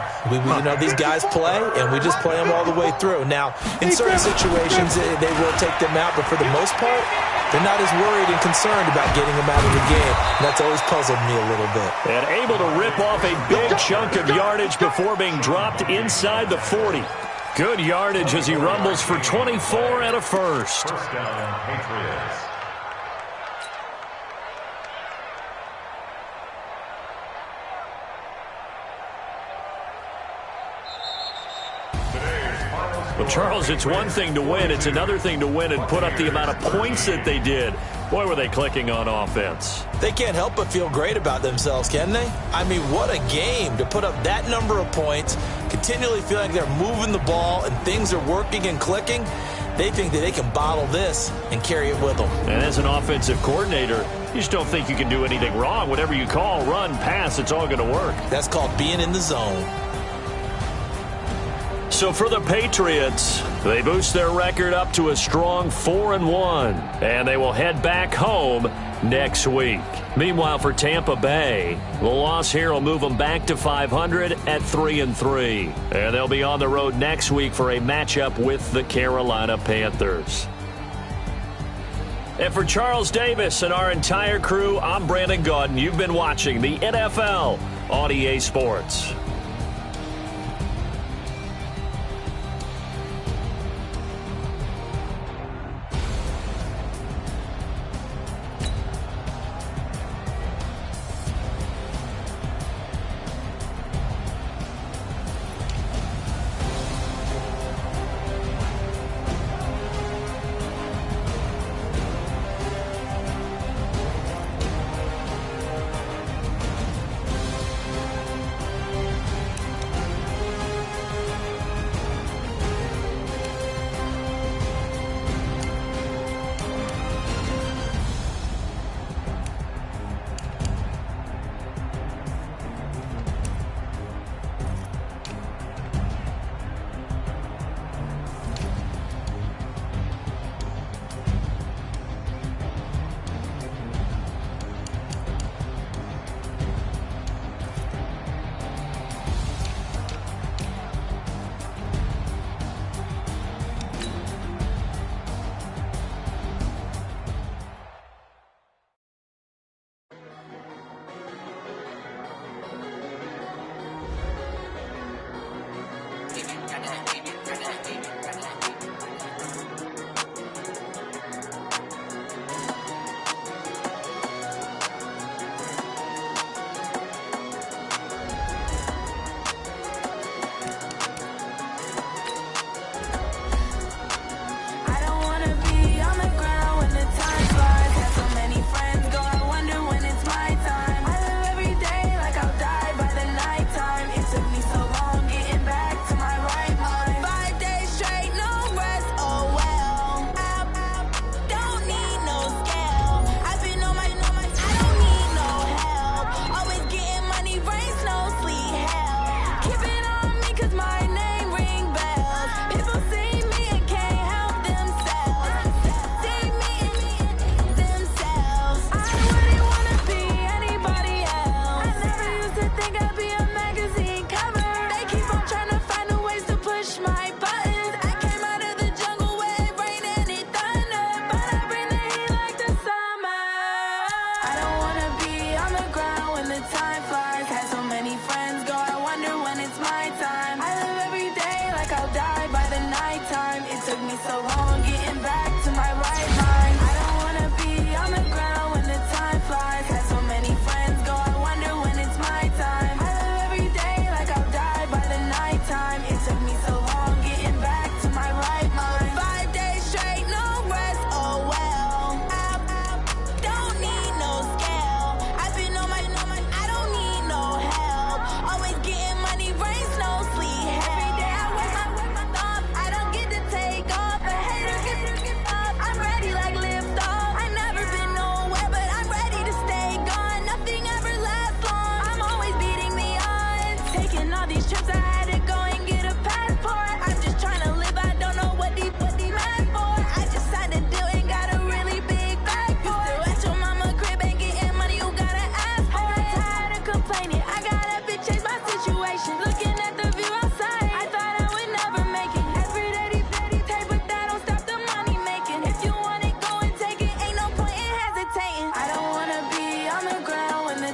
These guys play, and we just play them all the way through. Now, in certain situations, they will take them out, but for the most part, they're not as worried and concerned about getting them out of the game. And that's always puzzled me a little bit. And able to rip off a big chunk of yardage before being dropped inside the 40. Good yardage as he rumbles for 24 and a first. First down, Patriots. Well, Charles, it's one thing to win. It's another thing to win and put up the amount of points that they did. Boy, were they clicking on offense. They can't help but feel great about themselves, can they? I mean, what a game to put up that number of points, continually feeling they're moving the ball and things are working and clicking. They think that they can bottle this and carry it with them. And as an offensive coordinator, you just don't think you can do anything wrong. Whatever you call, run, pass, it's all going to work. That's called being in the zone. So for the Patriots, they boost their record up to a strong 4-1, and they will head back home next week. Meanwhile, for Tampa Bay, the loss here will move them back to 500 at 3-3, and they'll be on the road next week for a matchup with the Carolina Panthers. And for Charles Davis and our entire crew, I'm Brandon Gaudin. You've been watching the NFL on EA Sports.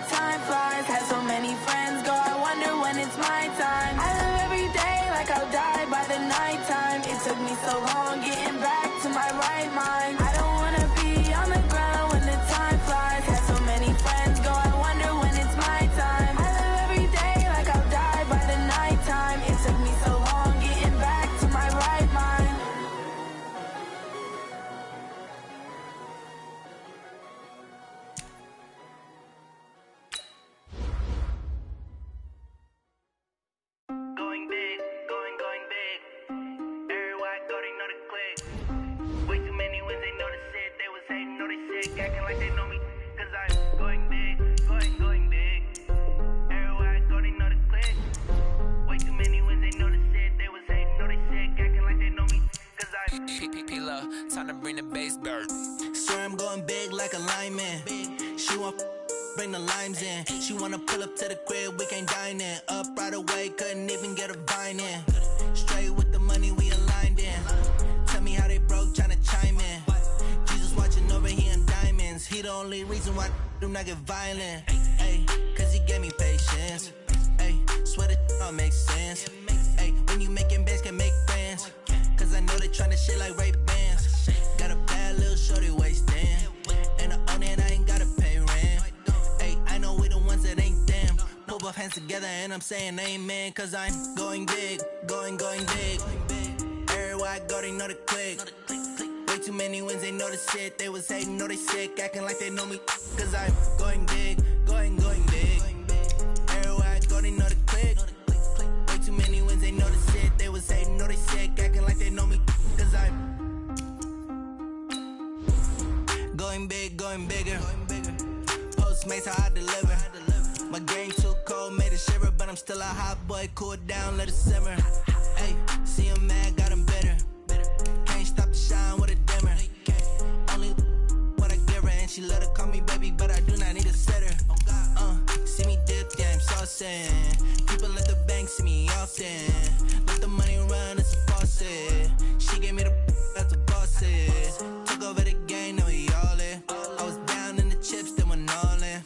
time flies. Had so many friends go, I wonder when it's my time. I live every day like I'll die by the nighttime. It took me so long getting back to my right mind. I don't wanna be on the ground when the time flies. Had so many friends go, I wonder when it's my time. I live every day like I'll die by the nighttime. It took me so long getting back to my right mind. Going big, going big. Everywhere I go, they know the click. Way too many wins, they know the shit. They was hating, know they sick, acting like they know me. Cause I'm going big, going big. Everywhere I go, they know the click. Way too many wins, they know the shit. They was hating, know they sick, acting like they know me. Cause I'm P-P-P-Love, time to bring the bass bird. Swear I'm going big like a lineman. She want bring the limes in. She wanna pull up to the crib, we can't dine in. Up right away, couldn't even get a vine in. Straight with the money we aligned in. Tell me how they broke, tryna chime in. Jesus watching over here in diamonds. He the only reason why do not get violent. Ay, cause he gave me patience. Ay, swear that all makes sense. Ay, when you making bands, can make friends. Cause I know they tryna shit like Ray Bans. Got a bad little shorty wasting. And I own it, I ain't gotta pay rent. Ay, I know we the ones that ain't them. Pull both hands together and I'm saying amen. Cause I'm going big, going big. Everywhere I go, they know the click. Way too many wins, they know the shit. They was hating, know they sick, acting like they know me. Cause I'm going big, going big. Everywhere I go, they know the click. Way too many wins, they know the shit. They was hating, know they sick, acting like they know me. Cause I'm going big, going bigger. Postmates how I deliver. My game too cold, made it shiver, but I'm still a hot boy. Cool it down, let it simmer. Hey, see him mad, got him bitter. Can't stop the shine with a dimmer. Only what I give her, and she let her call me baby, but I do not need a sitter. See me dip, yeah, I'm saucing. People at the bank see me often. Let the money run, it's a faucet. She gave me the that's a boss it. Took over the game, now we all in. I was down in the chips, then went all in.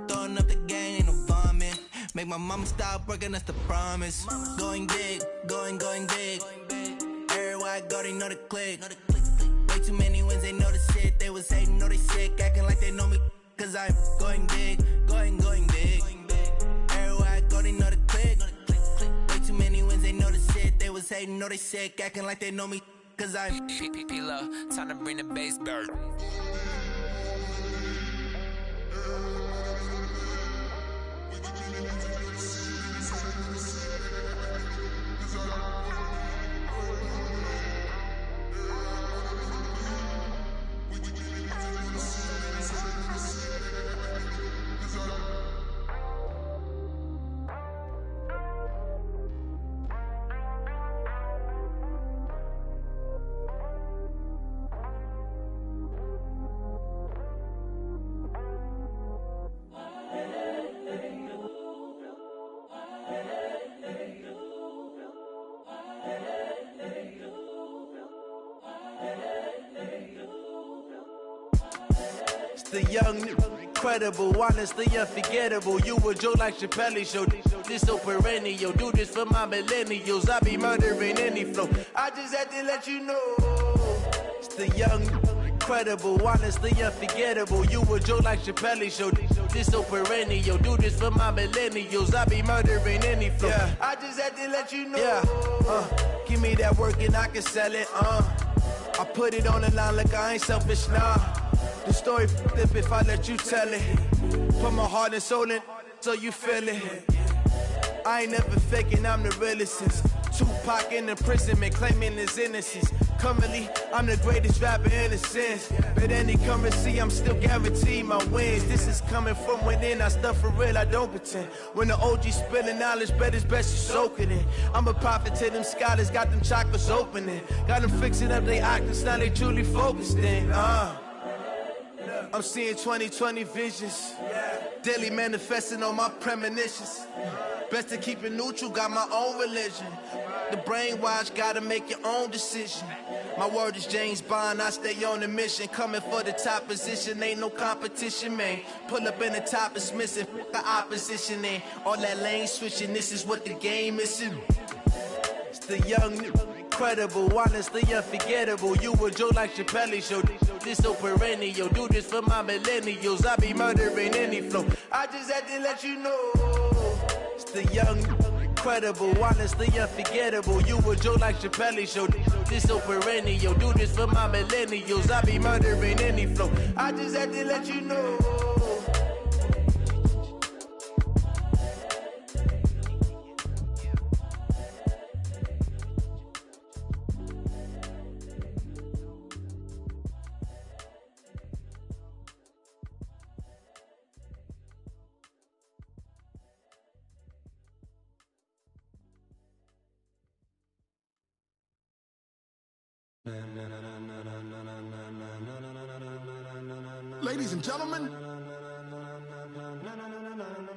Throwing up the game, ain't no vomit. Make my mama stop working, that's the promise. Going big, going big. Everywhere I go, they know the click. Way too many wins, they know the shit. They was hating, know they sick, acting like they know me. Cause I'm going big, going big. Everywhere I go, they know the click. Way too many wins, they know the shit. They was hating, know they sick, acting like they know me. Cause I'm P-P-P-Love, time to bring the bass bird. The young, incredible, honestly unforgettable. You a joke like Chappelle show. This so perennial. Do this for my millennials. I be murdering any flow. I just had to let you know. It's the young, incredible, honestly unforgettable. You a joke like Chappelle show. This so perennial. Do this for my millennials. I be murdering any flow. Yeah. I just had to let you know. Yeah. Give me that work and I can sell it. I put it on the line like I ain't selfish, nah. The story flip if I let you tell it. Put my heart and soul in so you feel it. I ain't never faking, I'm the realest since Tupac in imprisonment, claiming his innocence. Currently, I'm the greatest rapper in a sense. But any currency, I'm still guaranteed my wins. This is coming from within, I stuff for real, I don't pretend. When the OG spilling knowledge, bet it's best you soak it in. I'm a prophet to them scholars, got them chakras opening. Got them fixing up they octaves, now they truly focused in. I'm seeing 20/20 visions. Daily manifesting on my premonitions. Best to keep it neutral, got my own religion. The brainwash, gotta make your own decision. My word is James Bond, I stay on the mission. Coming for the top position, ain't no competition, man. Pull up in the top, it's missing, the opposition in. All that lane switching, this is what the game is. It's the young, incredible, honestly unforgettable. You a joke like Chappelle show. This so perennial, do this for my millennials. I be murdering any flow. I just had to let you know. It's the young, incredible, honestly unforgettable. You a joke like Chappelle show. This so perennial, do this for my millennials. I be murdering any flow. I just had to let you know. Ladies and gentlemen,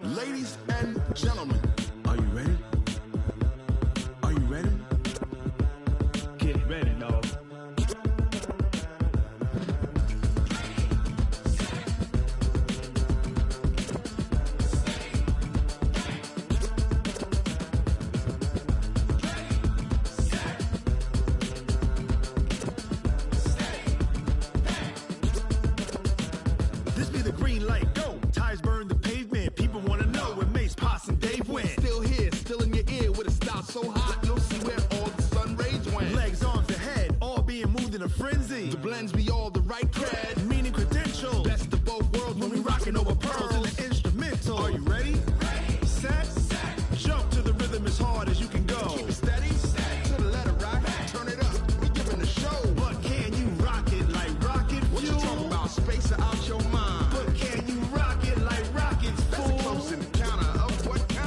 ladies and gentlemen, are you ready? Are you ready? Get ready, dog. So hot, you'll see where all the sun rays went. Legs, arms, ahead, all being moved in a frenzy. The blends be all the right cred, meaning credentials. Best of both worlds when we rockin' over pearls in the instrumental. Are you ready? Set, jump to the rhythm as hard as you can go. Keep it steady, to the letter rock. Turn it up, we giving the show. But can you rock it like rocket fuel? What you talking about? Space out your mind. But can you rock it like rockets, fool? That's a close encounter of what kind?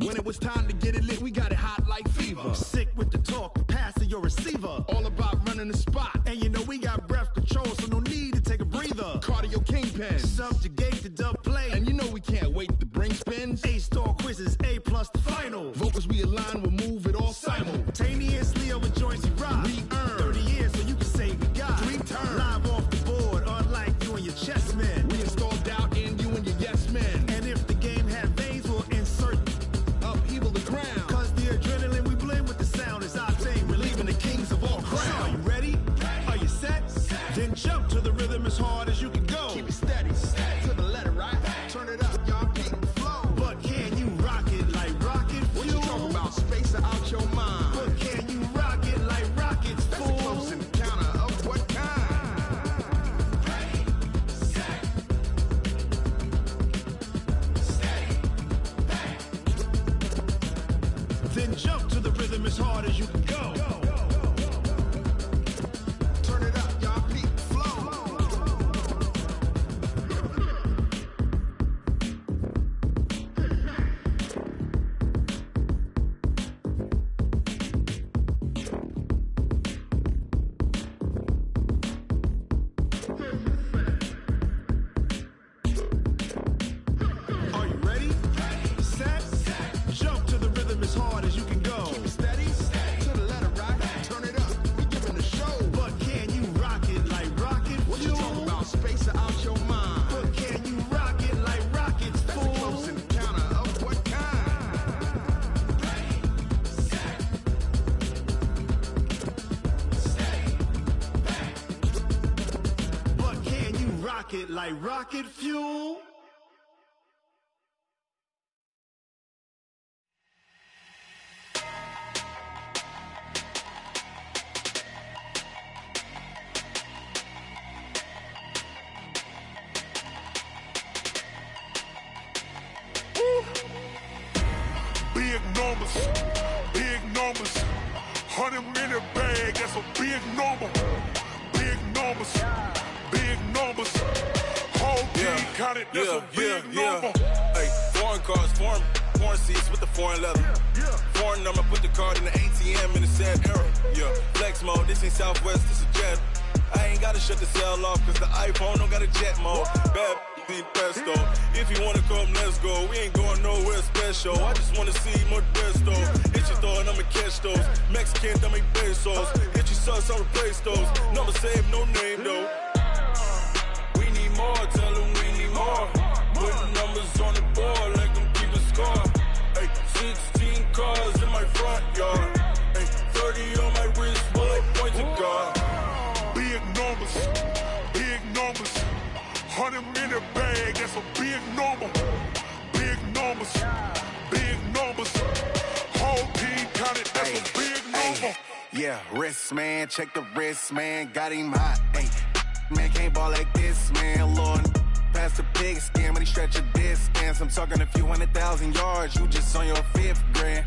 When it was time to get it lit, we got it hot like fever. Sick with the talk, pass to your receiver. All about running the spot. And you know we got breath control, so no need to take a breather. Cardio kingpin. Subjugate the dub play. And you know we can't wait to bring spins. A-star quizzes, A+ the final. Vocals we align, we'll move it all simultaneously over joints we rock. We earn 30 years, so you can say we got 3 turns. Live off the board, unlike you and your chess men. We install doubt in you and your yes men. And if the game had veins, we'll insert upheaval the ground. Cause the adrenaline we blend with the sound is our thing, relieving the kings of all crowns. So are you ready? Are you set? Then jump to the rhythm as hard as you can go. Keep it steady, to the letter right. Turn it up, y'all keep the flow. But can you rock it like rocket fuel? What you talking about? Space out your mind. But can you rock it like rockets, fool? That's a close encounter of what kind? Ready, set, steady, back. Then jump to the rhythm as hard as you can go. Turn it up, y'all keep the flow. Are you ready? Set, jump to the rhythm as hard as you can go. Keep it steady, to the letter right. Turn it up, we giving the show. But can you rock it like rocket fuel? What you talking about? Space out your mind. But can you rock it like rockets, That's fool? a close encounter of what kind? Ready, set, steady, back. But can you rock it like rocket fuel? Big numbers, 100 minute bag, that's a big number. Big numbers, whole team counted, that's a big number. Hey, foreign cars for me. foreign seats with the foreign leather. Foreign number, put the card in the ATM in the sad era. Yeah, flex mode, this ain't Southwest, this is jet. I ain't gotta shut the cell off, cause the iPhone don't got a jet mode. Bad be pesto. If you wanna come, let's go. We ain't going nowhere special. I just wanna see Modesto. Hit your thought, I'ma catch those. Mexican, dummy pesos. Hit your sus, I'll replace those. Number saved, no name though. We need more, tell them we need more. Putting numbers on the board like them keep a score. Ay, 16 cars in my front yard. Ay, 30 on my wrist, bullet point to God. Big numbers, big numbers. 100 in the bag, that's a big number. Big numbers, big numbers. Whole team counted, that's a big number. Yeah, wrist man, check the wrist man, got him hot. Ay, man can't ball like this, man. Lord, past the pig skin, but he stretch a distance. I'm talking a few 100,000 yards, you just on your 5th grand.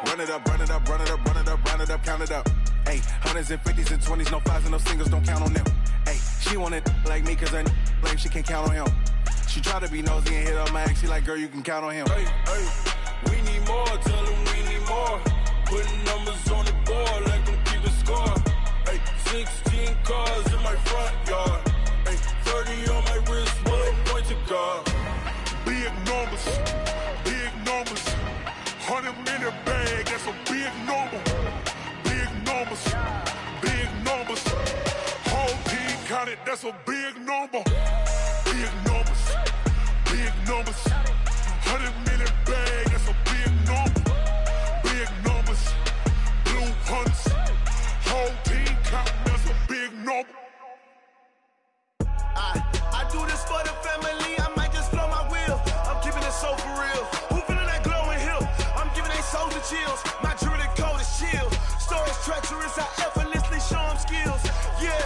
Run it up, run it up, run it up, run it up, run it up, count it up. Ay, 100s and 50s and 20s, no 5s and no singles, don't count on them. Ay, she want it like me, cause her lame, she can't count on him. She try to be nosy and hit up my ex, she like, girl, you can count on him. Hey, hey, we need more, tell them we need more. Putting numbers on the board like them keep a score. Hey, 16 cars in my front yard. Hey, 30 on my wrist, bullet point to God. Big numbers, big numbers. 100 in the bag, that's a big number. Big numbers, big numbers. Whole team counted, that's a big number. Big numbers, big numbers. 100 in the bag, that's a big number. Big numbers, blue hunts. Whole team counting, that's a big number. I do this for the family, I might just blow my wheel. I'm keeping it so for real. Who feeling that glowing hill? I'm giving they soldier chills. My jewelry code is chill. Stories treacherous, I effortlessly show them skills. Yeah.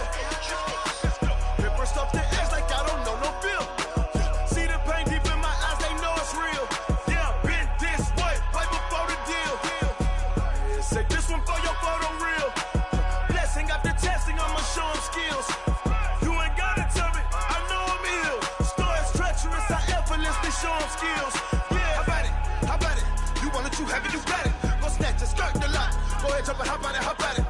Paper stuff the edge like I don't know no feel. See the pain deep in my eyes, they know it's real. Yeah, been this way, right before the deal. Say this one for your photo real. Blessing after testing, I'ma show them skills. You ain't gotta tell me, I know I'm ill. Stories treacherous, I effortlessly show them skills. Yeah, how about it? How about it? You want it, you have it, you got it. Go snatch it, skirt the lot. Go ahead, jump it, how about it, how about it?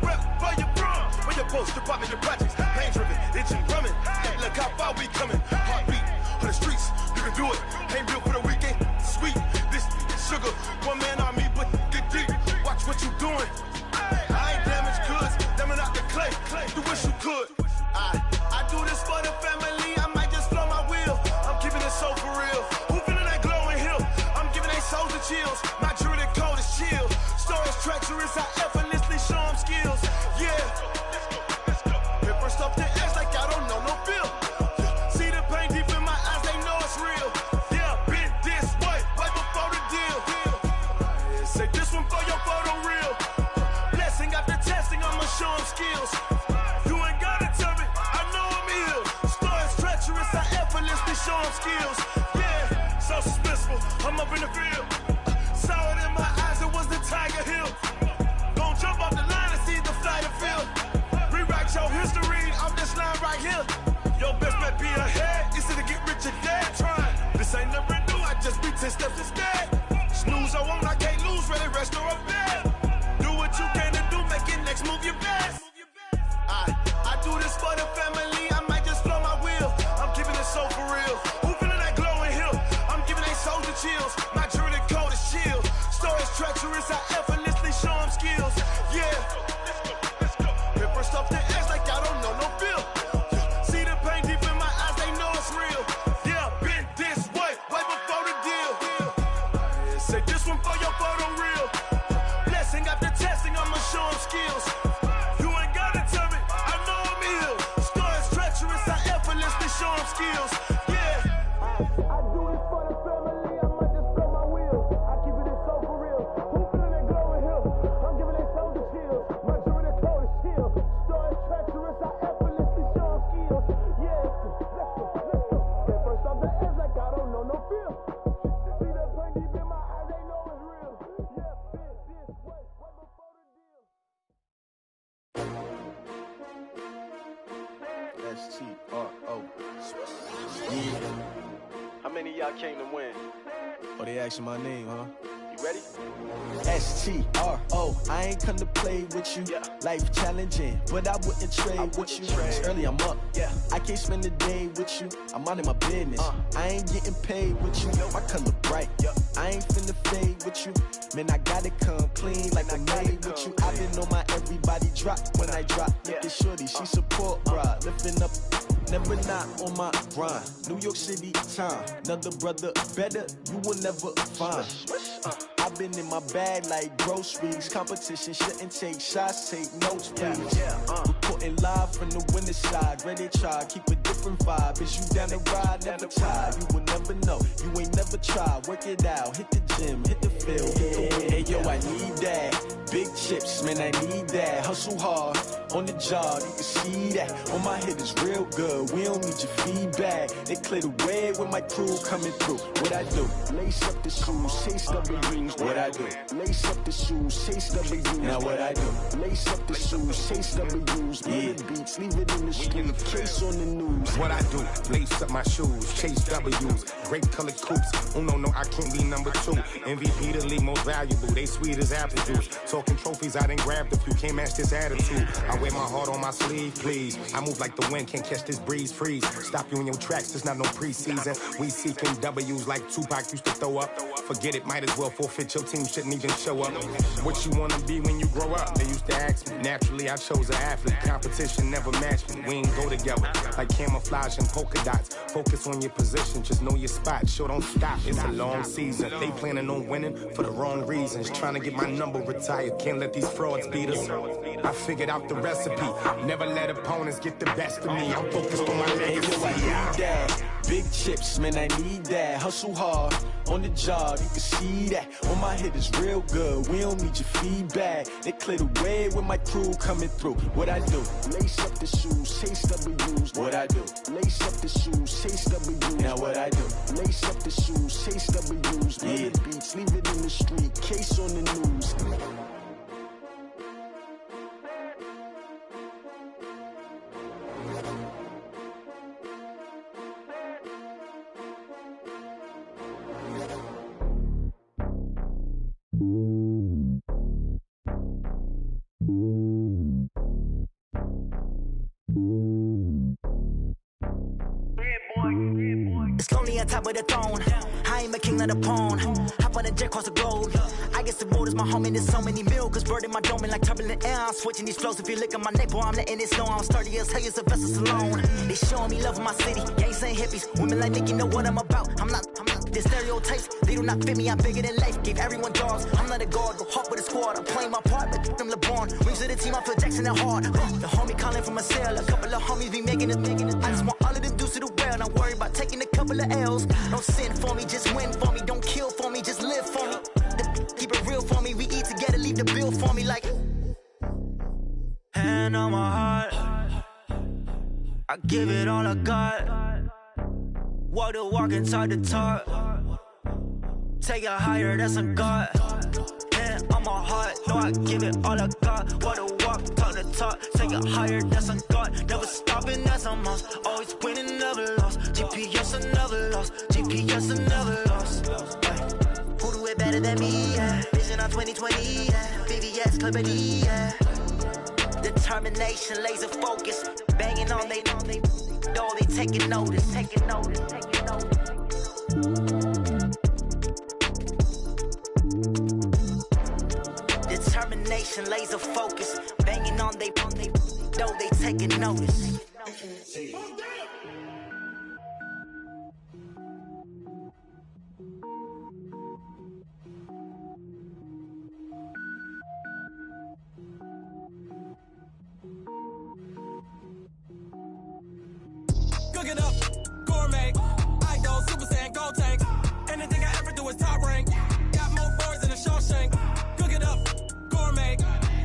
Rep for your brum, for your post, department, your projects. Pain driven, itching, drumming. Hey, look how far we coming. Heartbeat on the streets, you can do it. Ain't built for the weekend, sweet. This sugar, one man army, but get deep. Watch what you doing. I ain't damaged goods, damn out the clay. You wish you could. I do this for the family, I might just blow my wheel. I'm keeping it so for real. Who feeling that glowing hill? I'm giving they soldier chills. My jewelry code is chill. Stories treacherous, I effortlessly show them skills. Yeah. Paper stuff the edge like I don't know no feel. See the pain deep in my eyes, they know it's real. Yeah, been this way, right before the deal. Say this one for your photo real. Blessing after testing, I'ma show them skills. You ain't gotta tell me, I know I'm ill. Stories treacherous, I effortlessly show them skills. Yeah, so suspenseful, I'm up in the field. Saw it in my eyes, it was the Tiger Hill. Gon' jump off the line and see the flight of field. Rewrite your history off this line right here. Your best bet be ahead, easy to get rich or dead. Trying, this ain't never new, I just be 10 steps instead. Snooze I won't, I can't lose, ready, rest or a bed. Do what you can to do, make it next move your best. I do this for the family, I might just blow my wheel. I'm keeping it so for real. Who feeling that glowing hill? I'm giving they soldier chills. My jewelry code is chill. Stories treacherous, I effortlessly show them skills. Yeah. Paper stuff the edge like I don't know no feel. See the pain deep in my eyes, they know it's real. Yeah, been this way, right before the deal. Say this one for your photo real. Blessing after testing, I'ma show them skills. You ain't gotta tell me, I know I'm ill. Stories treacherous, I effortlessly show them skills. Yeah. I do this for the family, I might just blow my wheel. I keep it so for real. Who feeling that glowing hill? I'm giving they soldier chills. My jewelry code is chill. Stories treacherous, I effortlessly show them skills. Yeah, let's go. Get first off the edge like I don't know no feel. See that pain deep in my eyes, they know it's real. Yeah, been this way, right before the deal. STRO. Yeah. How many of y'all came to win? Oh, they asking my name, huh? You ready? S-T-R-O, I ain't come to play with you. Life challenging, but I wouldn't trade with you. It's early, I'm up. I can't spend the day with you. I'm minding my business. I ain't getting paid with you. My color bright. I ain't finna fade with you. Man, I gotta come clean like I'm made with you. I've been on my everybody drop when I drop. Look at shorty, she support, bruh. Lifting up, never not on my grind. New York City time, another brother better, you will never find. I've been in my bag like groceries. Competition shouldn't take shots, take notes, please. Reporting live from the winning side. Ready to try, keep a different vibe. Is you down the ride, never tired. You will never know, you ain't never tried. Work it out, hit the gym, hit the field, hit the wind. Hey yo, I need that. Big chips, man, I need that. Hustle hard, on the job, you can see that. On my head is real good, we don't need your feedback. They clear the way with my crew coming through. What I do? Lace up the shoes, chase W's. What I do? Lace up the shoes, chase W's. Now what I do? Lace up the shoes, chase W's. Million beats, leave it in the street, case on the news. What I do? Lace up my shoes, chase W's. Great colored coops. Oh no, I can't be number 2. MVP the league most valuable. They sweet as apple juice. Talking trophies, I done grabbed a few. Can't match this attitude. I wear my heart on my sleeve, please. I move like the wind, can't catch this breeze, freeze. Stop you in your tracks, there's not no preseason. We seeking W's like Tupac used to throw up. Forget it, might as well forfeit. Your team shouldn't even show up. What you wanna be when you grow up? They used to ask me. Naturally, I chose an athlete. Competition never matched me. We ain't go together like camouflage and polka dots. Focus on your position, just know your spot. Sure, don't stop. It's a long season. They planning on winning for the wrong reasons. Trying to get my number retired. Can't let these frauds beat us. I figured out the recipe. Never let opponents get the best of me. I'm focused on my legacy. I need that. Big chips, man, I need that. Hustle hard, on the job, you can see that. On my head is real good, we don't need your feedback. They clear the way with my crew coming through. What I do? Lace up the shoes, chase W's. What I do? Lace up the shoes, chase W's. Now what I do? Lace up the shoes, chase W's. Million beats, leave it in the street, case on the news. It's lonely on top of the throne. I ain't a king of the pawn. Hop on a jet across the globe. I guess the road is my home and there's so many miracles burning my dome like turbulent air. I'm switching these flows. If you look at my neck, boy, I'm letting it snow. I'm sturdy as hell, it's a vessel alone. They showing me love in my city. Gang saying hippies. Women like Nicki know what I'm about. I'm not the stereotypes. They do not fit me. I'm bigger than life. Gave everyone dogs. I'm not a guard. Go hard with a squad. I'm playing my part, but them LeBron. Rings to the team. I feel Jackson and hard. The homie calling from a cell. A couple of homies be making it. I just want all of them dudes to the well. Not worry about taking a couple of L's. Don't sin for me, just win for me. Don't kill for me, just live for me. Keep it real for me. We eat together, leave the bill for me like. Hand on my heart, I give it all I got. Walk the walk inside the talk. Take it higher, that's a God. Hand on my heart, no, I give it all I got. Walk the walk, talk the talk. Take it higher, that's a God. Never stopping, that's a must. Always winning, never lost. GPS, I never lost. GPS, I never lost. Who do it better than me? Yeah. Vision on 2020. Yeah. VVS, Clippity. Yeah. Determination, laser focus. Banging on they door, they taking notice. Taking notice. Taking notice. Determination, laser focus. Banging on they door, they taking notice. Cook it up, gourmet. I go Super Saiyan, gold tank. Anything I ever do is top rank. Got more boards than a Shawshank. Cook it up, gourmet.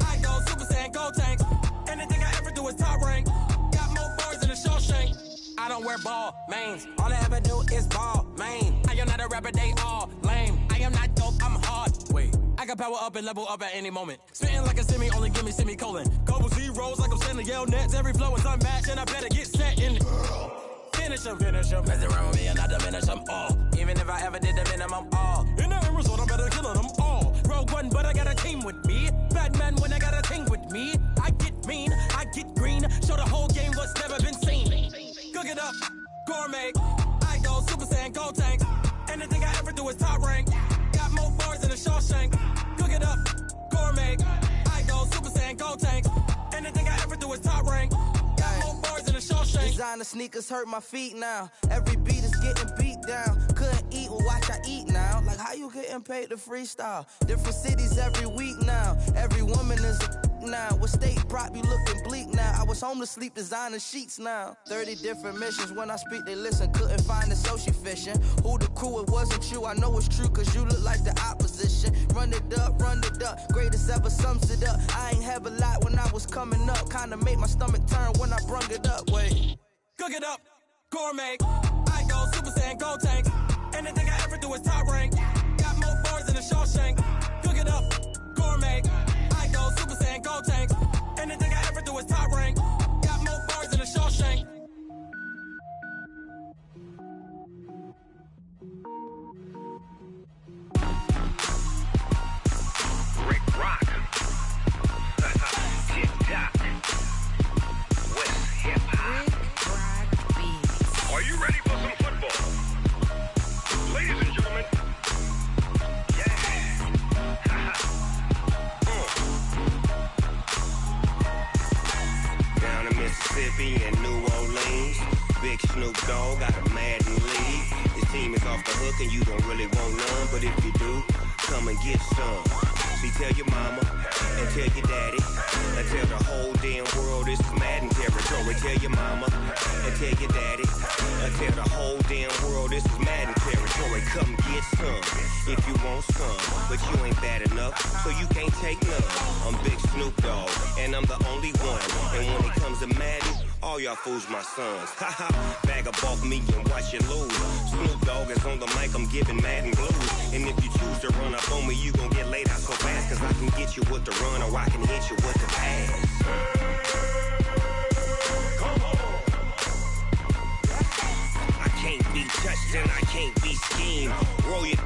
I go Super Saiyan, gold tank. Anything I ever do is top rank. Got more boards than a Shawshank. I don't wear ball mains. All I ever do is ball main. I am not a rapper, they all lame. I am not dope, I'm hard. Wait, I can power up and level up at any moment. Spitting like a semi, only give me semicolon. Couple zeros like I'm sending yell nets. Every flow is unmatched, and I better get set in it. Finish him. Mess around with me and I diminish them all. Even if I ever did the minimum, all. In the end result, I'm better killing them all. Rogue One, but I got a team with me. Batman when I got a team with me. I get mean, I get green. Show the whole game what's never been seen. Cook it up, gourmet. I go Super Saiyan, gold tanks. Anything I ever do is top rank. Got more bars than a Shawshank. Cook it up, gourmet. I go Super Saiyan, gold tanks. Anything I ever do is top rank. Got more bars than a Shawshank. Designer sneakers hurt my feet now. Every beat is getting beat down. Couldn't eat, well watch I eat now. Like how you getting paid to freestyle? Different cities every week now. Every woman is a now. What state prop you looking bleak now? I was home to sleep designing sheets now. 30 different missions. When I speak they listen. Couldn't find it so she fishing. Who the crew, it wasn't you. I know it's true cause you look like the opposition. Run it up, greatest ever sums it up. I ain't have a lot when I was coming up. Kinda made my stomach turn when I brung it up. Wait. Cook it up, gourmet. I go Super Saiyan, gold tanks. Anything I ever do is top rank. Got more bars than a Shawshank. Cook it up, gourmet. I go Super Saiyan, gold tanks. Anything I ever do is top rank. Got more bars than a Shawshank. Rick Rock. TikTok. West Hip Hop. Are you ready for some football? Ladies and gentlemen. Yeah. Down in Mississippi and New Orleans. Big Snoop Dogg got a Madden league. His team is off the hook and you don't really want none. But if you do, come and get some. See, tell your mama and tell your daddy and tell the whole damn world this is Madden territory. Tell your mama and tell your daddy and tell the whole damn world this is Madden territory. Come get some if you want some, but you ain't bad enough, so you can't take none. I'm Big Snoop Dogg and I'm the only one. And when it comes to Madden, all y'all fools my sons. Haha, bag up off me and watch you lose. Snoop Dogg is on the mic, I'm giving Madden blues. And if you choose to run up on me, you gon' get laid out so fast. Cause I can get you with the run or I can hit you with the pass. I can't be touched and I can't be schemed. Roll you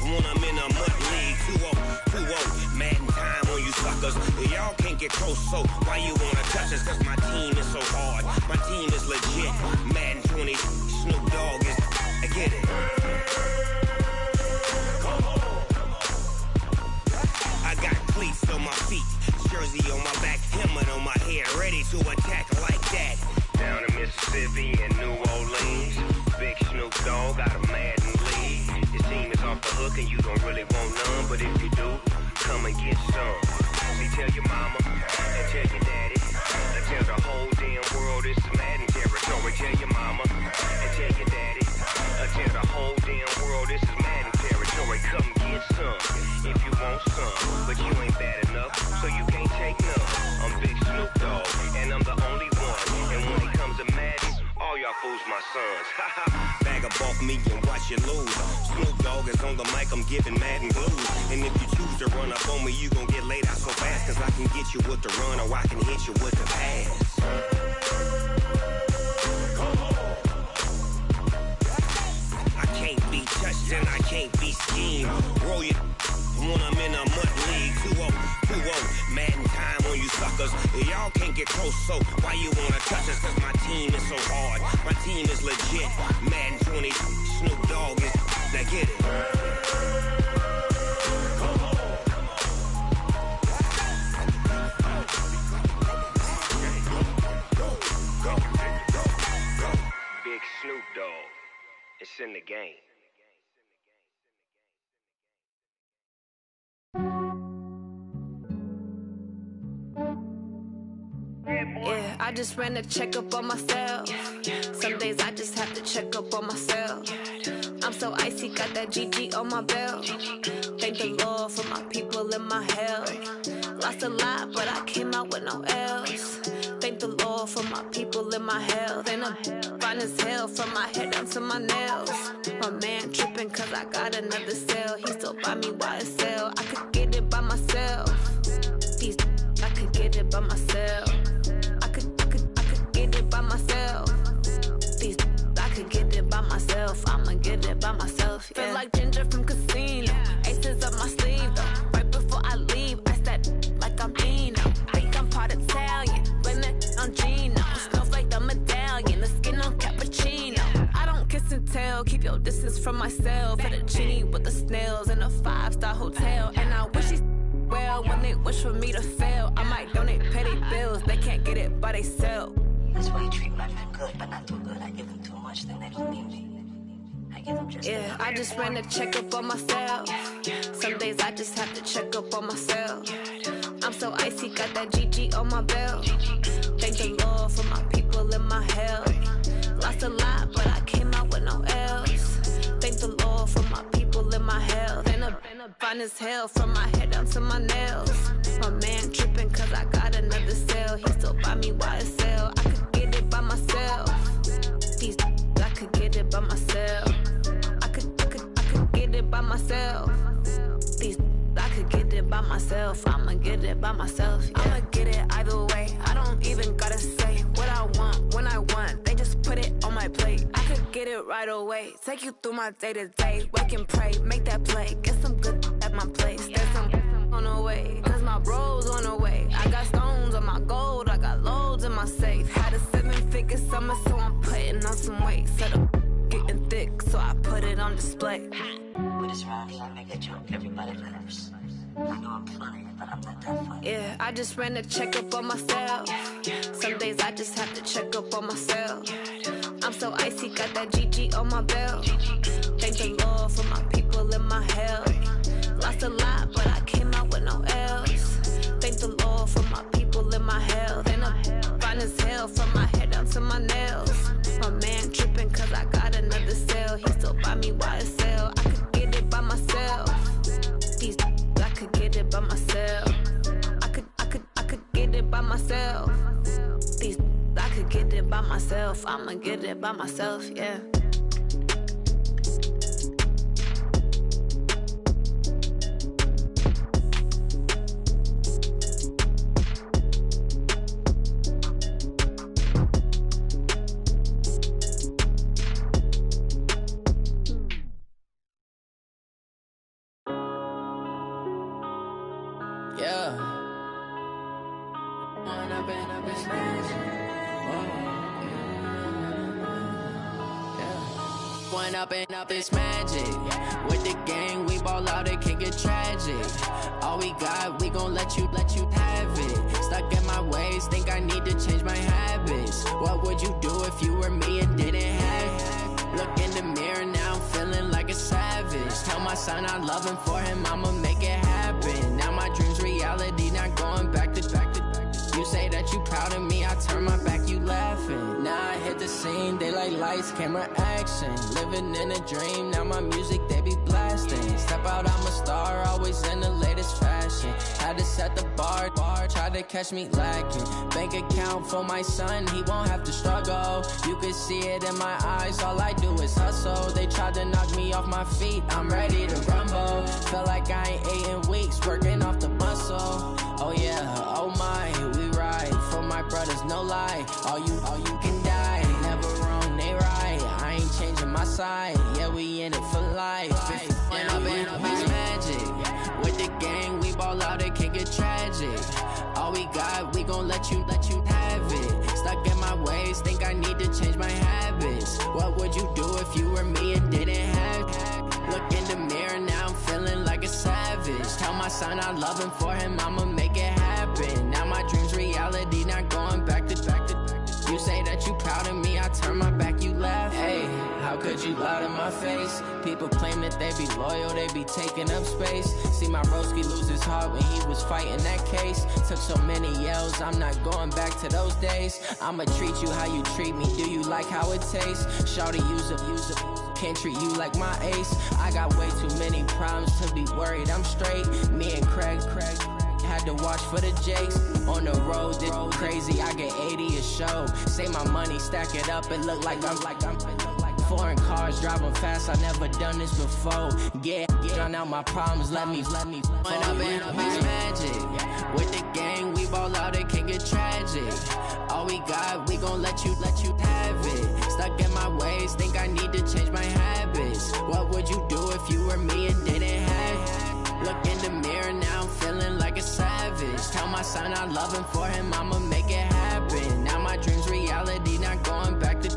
when I'm in a mud league. 2-0, Madden time on you suckers. Y'all can't get close, so why you wanna touch us? Cause my team is so hard, my team is legit. Madden 20, Snoop Dogg is, I get it. I got cleats on my feet, jersey on my back, helmet on my head, ready to attack like that. Down in Mississippi and New Orleans, Big Snoop Dogg got a Madden league. His team is off the hook and you don't really want none, but if you do, come and get some. See, tell your mama and tell your daddy and tell the whole damn world this is Madden territory. Tell your mama and tell your daddy and tell the whole damn world this is Madden territory. Come get some if you want some, but you ain't bad enough, so you can't take none. I'm Big Snoop Dogg and I'm the only one. And when it comes to Madden, all y'all fools my sons. Bag up off me and watch you lose. Snoop Dogg is on the mic, I'm giving Madden blues. And if you choose to run up on me, you gon' get laid out so fast. Cause I can get you with the run or I can hit you with the pass. I can't be touched and I can't be schemed. Roll you when I'm in a mud league. 2-0, Madden time on you suckers. Y'all can't get close, so why you wanna touch us? Cause my team is so hard, my team is legit. Madden 20, Snoop Dogg is, now get it. Big Snoop Dogg, it's in the game. Yeah, I just ran a checkup on myself. Some days I just have to check up on myself. I'm so icy, got that GG on my belt. Thank the Lord for my people and my health. Lost a lot, but I came out with no else. Thank the Lord for my people and my health. And I'm fine as hell from my head down to my nails. My man tripping cause I got another cell. He still buy me YSL. I could get it by myself. These I could get it by myself. I could get it by myself. These I could myself. Yeah. Feel like Ginger from Casino. Aces up my sleeve though. Right before I leave, I said like I'm Eno. Think I'm part Italian. Blame it on Gino. Smells like the medallion. The skin on cappuccino. I don't kiss and tell. Keep your distance from myself. Fettuccine with the snails in a 5-star hotel. And I wish he well when they wish for me to fail. I might donate petty bills. They can't get it by they sell. That's why you treat my men good, but not too good. I give them too much, then they don't need me. I give them just yeah, I just ran a checkup on myself. Some days I just have to check up on myself. I'm so icy, got that GG on my belt. Thank the Lord for my people in my hell. Lost a lot, but I came out with no L's. Thank the Lord for my people in my hell. Then a fine as hell from my head down to my nails. My man tripping cause I got another sale. He still buy me YSL. I could get it by myself. These I could get it by myself. I could get it by myself. These I could get it by myself. I'ma get it by myself. Yeah. I'ma get it either way. I don't even gotta say what I want when I want. They just put it on my plate. I could get it right away. Take you through my day to day. Wake and pray, make that play. Get some good at my place. There's some on the way. Cause my bro's on the way. I got stones on my gold. I got loads in my safe. Had a 7-figure summer, so I'm putting on some weight. Set up getting thick, so I put it on display. With this round here, I make a joke everybody laughs. I know I'm funny, but I'm not that funny. Yeah, I just ran a checkup on myself. Some days I just have to check up on myself. I'm so icy, got that GG on my belt. Thank the Lord for my people in my hell. Lost a lot, but I came out with no L's. Thank the Lord for my people in my hell. Then I'm fine as hell from my head down to my nails. My man tripping cause I got another sale. He still buy me YSL. I could get it by myself. These I could get it by myself. I could get it by myself. These I could get it by myself. I'ma get it by myself, yeah. Up this magic. With the gang, we ball out, it can get tragic. All we got, we gon' let you have it. Stuck in my ways, think I need to change my habits. What would you do if you were me and didn't have it? Look in the mirror, now I'm feeling like a savage. Tell my son I love him, for him I'ma make it happen. Now my dream's reality, not going back to. You say that you proud of me, I turn my back, you laughing. Now I hit the scene, they like lights, camera, action. Living in a dream, now my music, they be blasting. Step out, I'm a star, always in the latest fashion. Had to set the bar, try to catch me lacking. Bank account for my son, he won't have to struggle. You can see it in my eyes, all I do is hustle. They tried to knock me off my feet, I'm ready to rumble. Felt like I ain't ate in weeks, working off the muscle. Oh yeah, oh my, we ride for my brothers, no lie. All you can die, never wrong, they right. I ain't changing my side, yeah, we in it for life. When up in it's magic. With the gang, we ball out, it can get tragic. All we got, we gon' let you have it. Stuck in my ways, think I need to change my habits. What would you do if you were me and didn't have it? Look in the mirror, now I'm feeling like a savage. Tell my son I love him, for him I'ma make it happen. Now my dream's reality, not going back to. You say that you proud of me, I turn my back, you laugh. Hey, how could you lie to my face? People claim that they be loyal, they be taking up space. See my broski lose his heart when he was fighting that case. Took so many yells, I'm not going back to those days. I'ma treat you how you treat me, do you like how it tastes? Shawty, use a can't treat you like my ace. I got way too many problems to be worried, I'm straight. Me and Craig had to watch for the Jakes. On the road, did crazy, I get 80 a show. Say my money, stack it up, it look like I'm foreign cars, driving fast, I never done this before. Yeah, drown out my problems, let me When up in it's magic. With the gang, we ball out, it can get tragic. All we got, we gon' let you have it. Stuck in my ways, ways, think I need to change my habits. What would you do if you were me and didn't have it? Look in the mirror, now I'm feeling like a savage. Tell my son I love him, for him I'ma make it happen. Now my dream's reality, not going back to.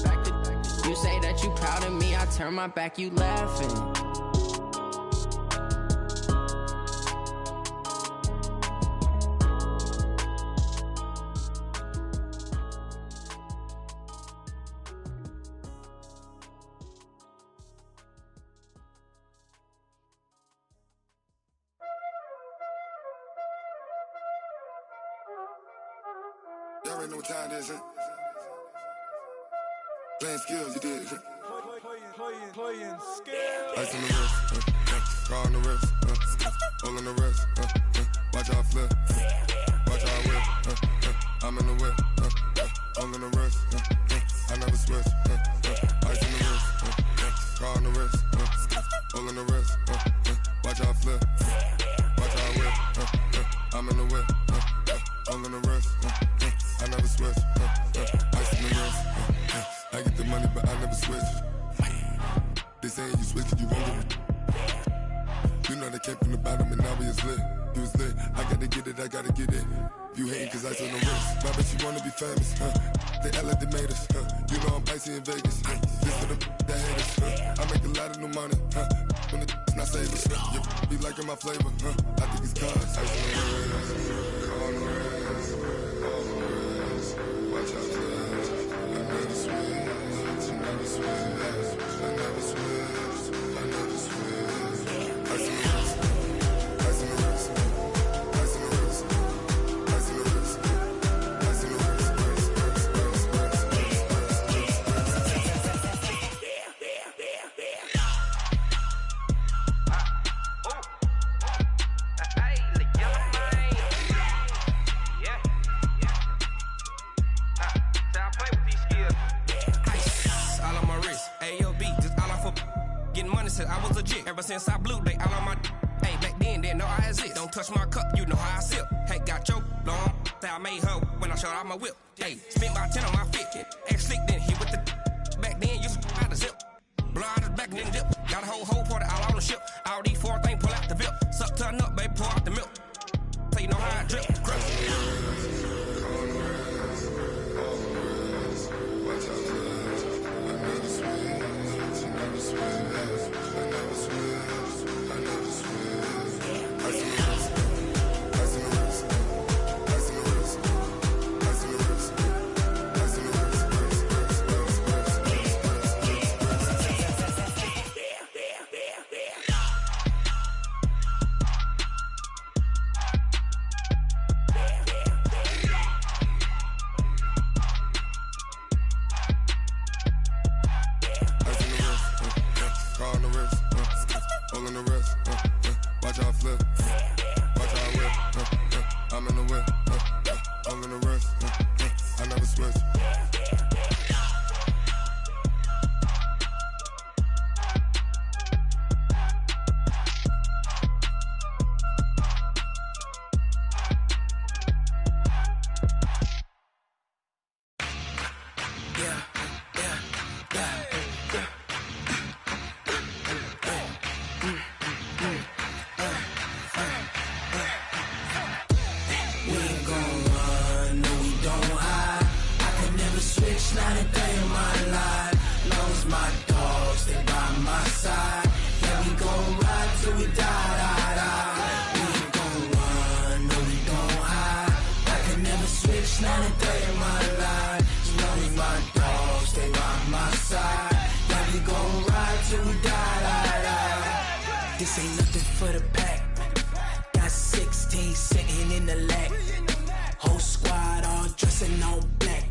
You say that you proud of me, I turn my back, you laughing. Y'all already know what time it is, huh? Playing skills, you did. Playing skills. Ice on the wrist, car on the wrist, hole on the wrist, watch how I flip, watch how I whip, I'm in the whip, hole on the wrist, I never switch, ice on the wrist, car on the wrist, hole on the wrist, watch how I flip, watch how I whip, I'm in the whip, hole on the wrist, I never switch, ice on the wrist, I get the money but I never switch. They saying you switch it, you won't get it. You know they came from the bottom and now we is lit. You was lit, I gotta get it, I gotta get it. You hating cause ice on the wrist. I bet you wanna be famous, They act like they made us, You know I'm icy in Vegas, This for the that hate us, I make a lot of new money, When it's not savers, You be liking my flavor, I think it's cause ice on the wrist, on the wrist, on the wrist. Watch out for that, I never switch, I never switch, I never switch, I never switch. Ice on the wrist, ice on the wrist, ice on the wrist, ice on the wrist, ice on the I was legit. Ever since I blew, they all on my hey, back then, didn't know I exist. Don't touch my cup, you know how I sip. Hey, got your long, say I made her when I showed out my whip. Hey, spent about 10 on my fit. Ex slick, then hit with the back then, used to out the zip. Blow out his back and then dip. Got a whole party all on the ship. All these 4 things, pull out the VIP. Suck, turn up, baby, pour out the milk. So you know how I drip. This ain't nothing for the pack. Got 16 sitting in the lap. Whole squad all dressing all black.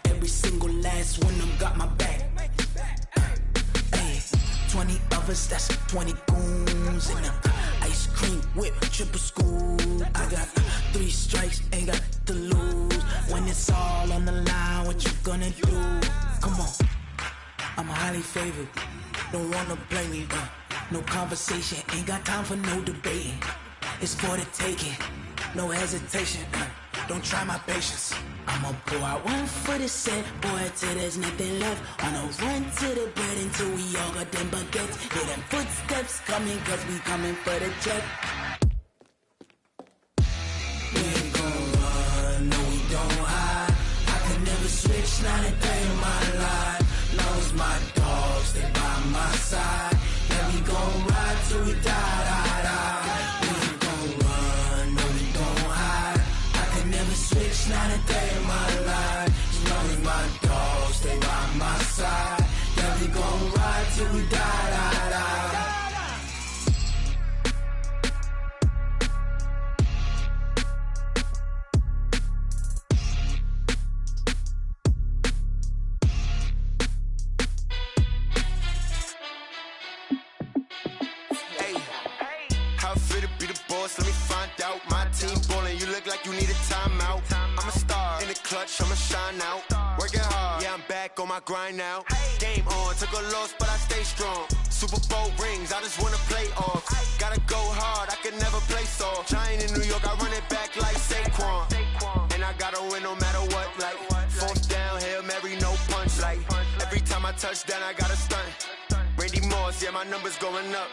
Every single last one of them got my back. Hey, 20 of us, that's 20 goons in them. Ice cream whip, triple school. I got 3 strikes, ain't got to lose. When it's all on the line, what you gonna do? Come on, I'm highly favored. Don't wanna blame me, no conversation, ain't got time for no debating. It's for the taking, no hesitation. Don't try my patience. I'ma pour out one for the set, boy, till there's nothing left. On a run to the bed until we all got them baguettes. Hear them footsteps coming, cause we coming for the check. We ain't gon' run, no we don't hide. I could never switch, not a day in my life. Long as my dogs, they by my side. Yeah, we gon' ride till we die, die, die. We ain't gon' run, no we don't hide. I could never switch, not a day in my life. As long as my dogs, they by my side. Yeah, we gon' ride till we die, die, die. Let me find out. My team ballin', you look like you need a timeout. I'm a star in the clutch, I'ma shine out. Working hard, yeah, I'm back on my grind now. Game on, took a loss, but I stay strong. Super Bowl rings, I just wanna play off. Gotta go hard, I can never play soft. Giant in New York, I run it back like Saquon. And I gotta win no matter what, like fourth down, Hail Mary, no punch. Like every time I touch down, I gotta stunt. Randy Moss, yeah, my numbers going up.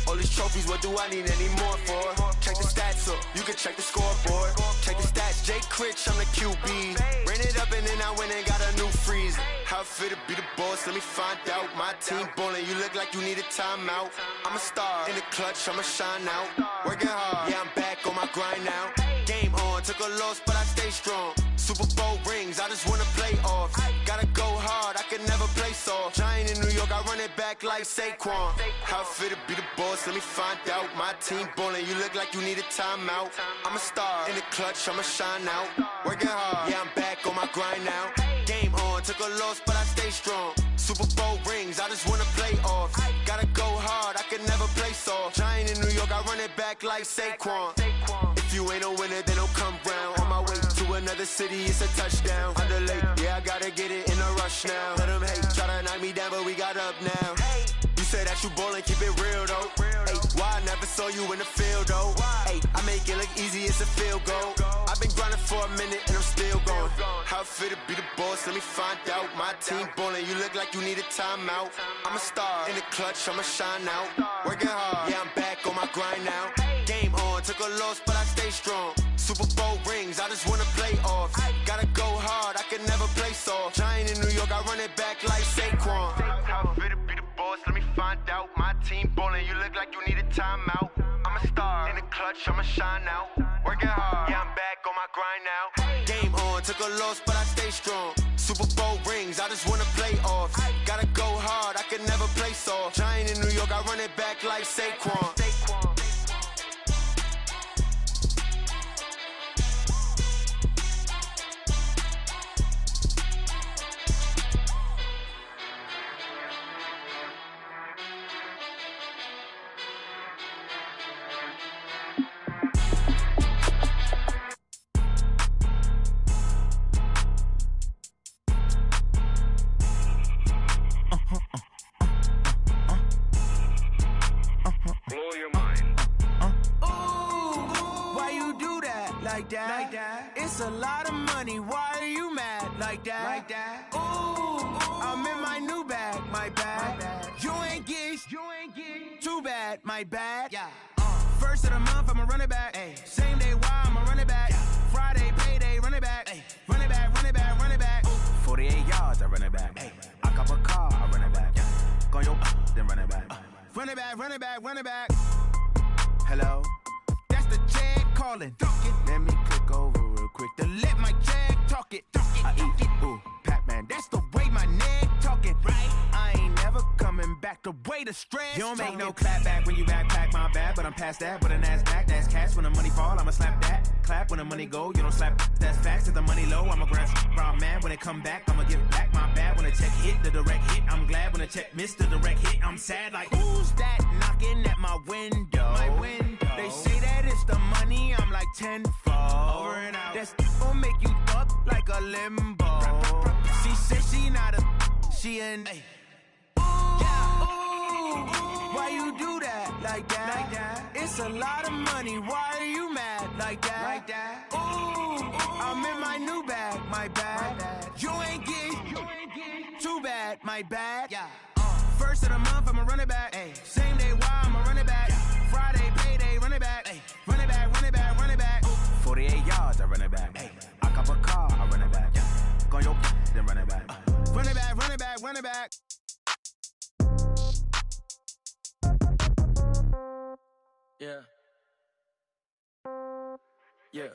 All these trophies, what do I need any more for? Check the stats up, you can check the scoreboard. Check the stats, Jay Critch, I'm the QB. Ran it up and then I went and got a new freeze. How it feel to be the boss, let me find out. My team ballin', you look like you need a timeout. I'm a star in the clutch, I'ma shine out. Working hard, yeah, I'm back on my grind now. Game on, took a loss, but I stay strong. Super Bowl rings, I just wanna play off. Gotta go hard, I can never play soft. Giant in New York, I run it back like Saquon. How it feel to be the boss, let me find out. My team ballin', you look like you need a timeout. I'm a star in the clutch, I'ma shine out. Working hard, yeah, I'm back on my grind now. Game on, took a loss, but I stay strong. Super Bowl rings, I just wanna play off. Gotta go hard, I can never play soft. Giant in New York, I run it back like Saquon. If you ain't a winner, then don't come round. On my way to another city, it's a touchdown. Underlay, yeah, I gotta get it in a rush now. Let them hate, try to knock me down, but we got up now. You say that you ballin', keep it real though. Hey, why I never saw you in the field though? Hey, I make it look easy, it's a field goal. I've been grinding for a minute and I'm still going. How it feel to be the boss, let me find out. My team ballin', you look like you need a timeout. I'm a star in the clutch, I'ma shine out. Working hard, yeah, I'm back on my grind now. Game on, took a loss, but I stay strong. Super Bowl rings, I just wanna play off. Gotta go hard, I can never play soft. Giant in New York, I run it back like Saquon. How it feel to be the boss, let me find out. My team ballin', you look like you need a timeout. I'm a star in the clutch, I'ma shine out. Working hard, yeah, I'm back on my grind now. Game on, took a loss, but I stay strong. Super Bowl rings, I just wanna play off. Gotta go hard, I can never play soft. Giant in New York, I run it back like Saquon. Like that. It's a lot of money. Why are you mad like that? Like that. Ooh, I'm in my new bag. My bad. You ain't get too bad. My bad. Yeah. First of the month, I'ma run it back. Ay. Same day, why I'ma run it back. Yeah. Friday, payday, run it back. Ay. Run it back, run it back, run it back. 48 yards, I run it back. Ay. I cop a car, I run it back. Yeah. Go your then run it back. Run it back, run it back, run it back. Hello? That's the Jag calling. Let me click over real quick to let my Jag talk it. I eat it, ooh, Pac-Man. That's the way my neck talking. Right? I ain't never coming back the way the stress. You don't make no clap back when you backpack, my bad. But I'm past that with an ass back. That's cash when the money fall. I'ma slap that. Clap when the money go. You don't slap. That's facts. If the money low, I'ma grab brown man. When it come back, I'ma give back my bad. When the check hit, the direct hit. I'm glad when the check missed the direct hit. I'm sad like who's that knocking at my window? My window. They say that it's the money. I'm like tenfold. Over and out. That's gon' make you up like a limbo. She said she not a. She an. Ay. Why you do that like that? Like that? It's a lot of money. Why are you mad like that? Like that? Ooh, I'm in my new bag. my bad. Yeah. First of the month, I'm a running back. Ay. Same day, why I'm a running back. Yeah. Friday, payday, running back. Ay. Running back, running back, running back. 48 yards, I run it back. Ay. I cop a car, I run it back. Yeah. Go your then run it back. Run it back, run it back, run it back. Yeah. Yeah.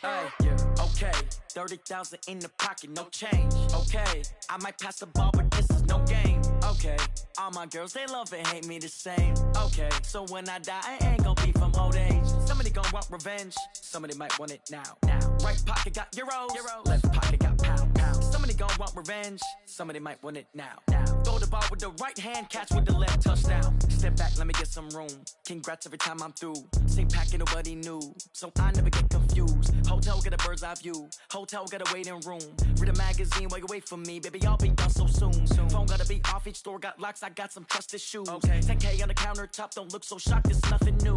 Hey, yeah. Okay. 30,000 in the pocket, no change. Okay. I might pass the ball, but this is no game. Okay. All my girls, they love and hate me the same. Okay. So when I die, I ain't gon' be from old age. Somebody gon' want revenge. Somebody might want it now. Right pocket got euros. Left pocket got pound. Somebody gon' want revenge. Somebody might want it now. Throw the ball with the right hand, catch with the left, touchdown. Step back, let me get some room. Congrats every time I'm through. Same packet, nobody knew. So I never get confused. Hotel get a bird's eye view. Hotel got a waiting room. Read a magazine while you wait for me. Baby, I'll be done so soon. Phone gotta be off, each store got locks. I got some trusted shoes. 10K on the countertop, don't look so shocked, it's nothing new.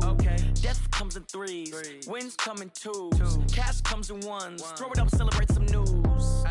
Death comes in threes. Wins come in twos. Cash comes in ones. Throw it up, celebrate some news.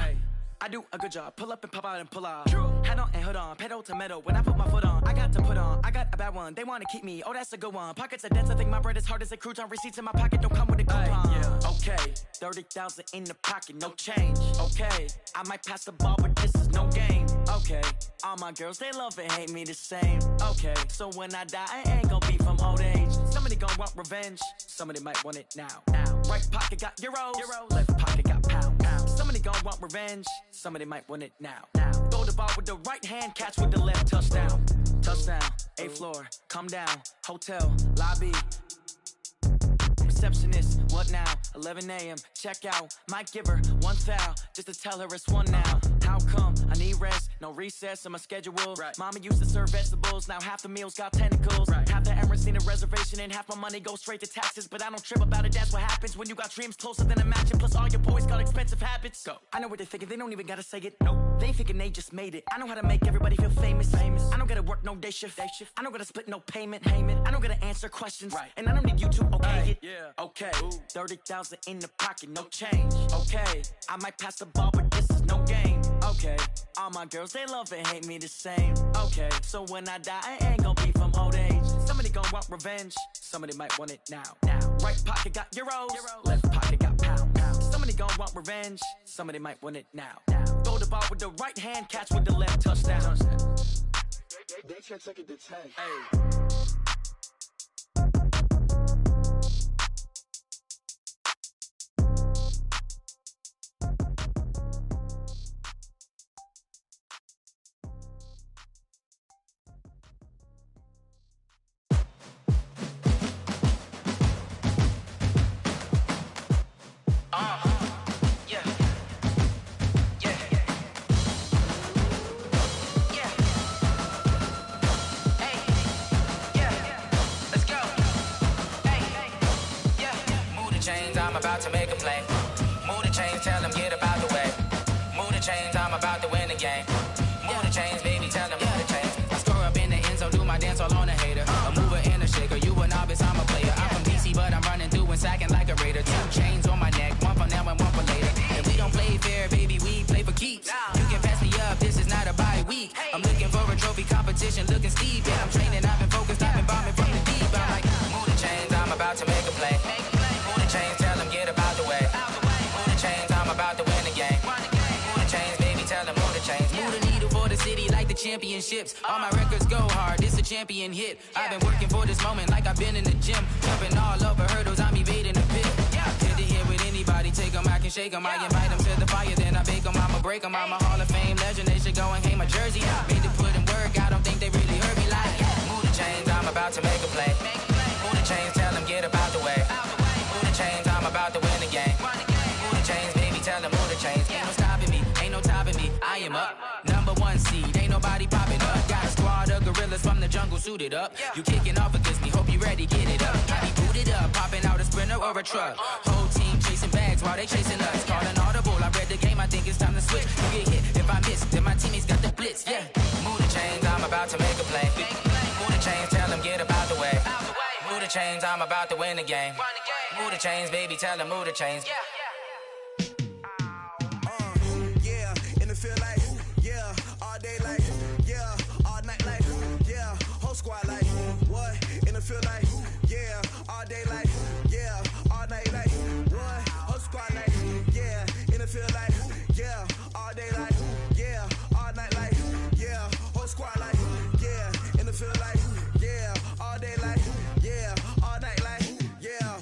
I do a good job. Pull up and pop out and pull out. Head on and hood on. Pedal to metal. When I put my foot on, I got to put on. I got a bad one. They want to keep me. Oh, that's a good one. Pockets are dense. I think my bread is hard as a crouton. Receipts in my pocket don't come with a coupon. Yeah. Okay. 30,000 in the pocket. No change. Okay. I might pass the ball, but this is no game. Okay. All my girls, they love and hate me the same. Okay. So when I die, I ain't gonna be from old age. Somebody gon' want revenge. Somebody might want it now. Right pocket got euros. Left pocket got pound. Somebody gon' want revenge. Somebody might want it now. Throw the ball with the right hand, catch with the left, touchdown. Touchdown, 8th floor, come down, hotel, lobby. Receptionist, what now? 11 a.m., check out. Might give her one foul, just to tell her it's one now. How come? I need rest, no recess in my schedule. Mama used to serve vegetables, now half the meals got tentacles. Half the Emirates need a reservation and half my money goes straight to taxes. But I don't trip about it, that's what happens when you got dreams closer than a mansion. Plus all your boys got expensive habits. Go. I know what they're thinking, they don't even gotta say it. Nope. They ain't thinking they just made it. I know how to make everybody feel famous. I don't gotta work no day shift. I don't gotta split no payment. I don't gotta answer questions. And I don't need you to okay it. Okay, 30,000 in the pocket, no change. Okay, I might pass the ball, but this is no game. Okay, all my girls, they love and hate me the same. Okay, so when I die, I ain't gonna be from old age. Somebody gon' want revenge. Somebody might want it now. Right pocket got euros. Left pocket got pound. Somebody gon' want revenge. Somebody might want it now. Throw the ball with the right hand, catch with the left, touchdown. They can't take it to 10. Hey. I'm about to make a play. Move the chains, tell them get up out the way. Move the chains, I'm about to win the game. Move the chains, baby, tell them move the chains. I score up in the end zone, do my dance all on a hater. A mover and a shaker, you a novice, I'm a player. I'm from DC, but I'm running through and sacking like a raider. 2 chains on my neck, one for now and one for later. And we don't play fair, baby, we play for keeps. You can pass me up, this is not a bye week. I'm looking for a trophy competition, looking steep. And I'm training, I've been focused, I've been bombing from the deep. I'm like, move the chains, I'm about to make a play. Move the chains, tell them get up out the way. Move the chains, I'm about to win the game. Move the chains, baby, tell them move the chains. Move the needle for the city like the championships. All my records go hard, this a champion hit. I've been working for this moment like I've been in the gym. Jumping all over hurdles, I'm evading the pit. Hit to hit with anybody, take them, I can shake them. I invite them to the fire, then I bake them, I'ma break them. I'm a Hall of Fame legend, they should go and hang my jersey. Made to put in work, I don't think they really heard me like. Move the chains, I'm about to make a play. Move the chains, tell them get up out the way. Move the chains, I'm about to win the game. Move the chains, baby, tell them move the chains. Ain't no stopping me, ain't no topping me. I am up, #1 seed, ain't nobody popping up. Got a squad of gorillas from the jungle suited up. You kicking off against me, hope you ready, get it up. I be booted up, popping out a Sprinter or a truck. Whole team chasing bags while they chasing us. Calling audible, I read the game, I think it's time to switch. You get hit, if I miss, then my teammates got the blitz, yeah. Move the chains, I'm about to make a play. Move the chains, tell them get up out the way. Move the chains, I'm about to win the game. Move the chains, baby, tell them move the chains. Yeah, and it feel like, yeah, all day like, yeah, all night like, yeah, whole squad like, what? In the field like, yeah, all day like, yeah, all night like, what? Whole squad like, yeah, in the field like, yeah, all day like, yeah, all night like, yeah, whole squad like, yeah, in the field like, yeah, all day like, yeah, all night like, yeah.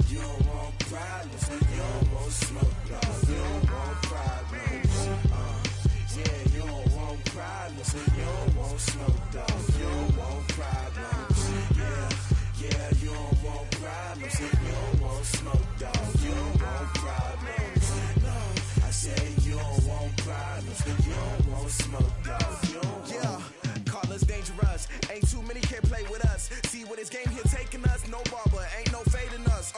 You don't want problems, you don't want smoke, dog. You don't want problems. Yeah, you don't want problems, you don't want smoke, dog. You don't want problems. Yeah, you don't want problems, you don't want smoke, dog. You don't want problems. No, I said you don't want problems, you don't want smoke, dog. You don't yeah, call us dangerous. Ain't too many can play with us. See what this game here taking us. No barber, ain't no fading us.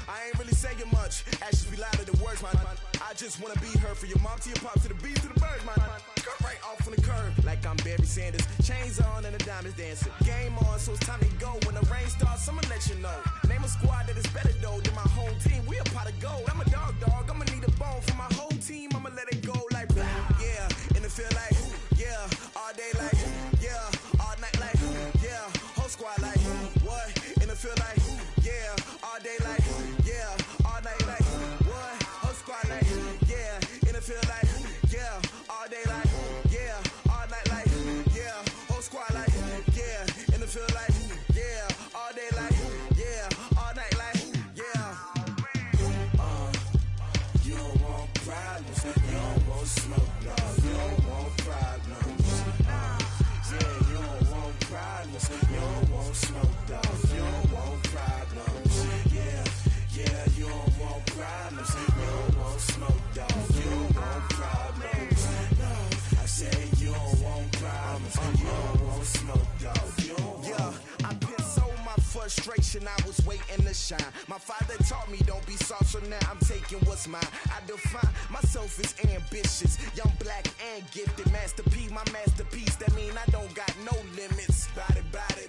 I ain't really saying much. Actions be louder than words, man. I just wanna be heard. For your mom to your pop to the beat to the birds, man. Cut right off on the curb like I'm Barry Sanders. Chains on and the diamonds dancing. Game on, so it's time to go. When the rain starts, I'ma let you know. Name a squad that is better though than my home team. We a pot of gold. I'm a dog. I'ma need a bone for my whole team. I'ma let it go like blah. Yeah, in the field like yeah, all day like yeah, all night like yeah, whole squad like what? In the field like yeah, all day like yeah, all night like what? Whole squad like yeah, in the field like yeah, all day like yeah, all night like yeah, whole squad like yeah, in the field like yeah, all day like yeah, all night like yeah. You don't want problems, you don't want smoke, dog. You don't want problems. Yeah, you don't want problems, you don't want smoke, dog. You don't want problems. Yeah, you don't want problems, you don't want smoke, dog. You don't want problems. No, I said you don't want problems, you don't want smoke, dog. You don't want. Yeah, I pissed so my frustration, I was waiting to shine. My father taught me don't be soft, so now I'm taking what's mine. I define myself as ambitious, young, black, and gifted. Masterpiece, my masterpiece, that mean I don't got no limits. Bout it,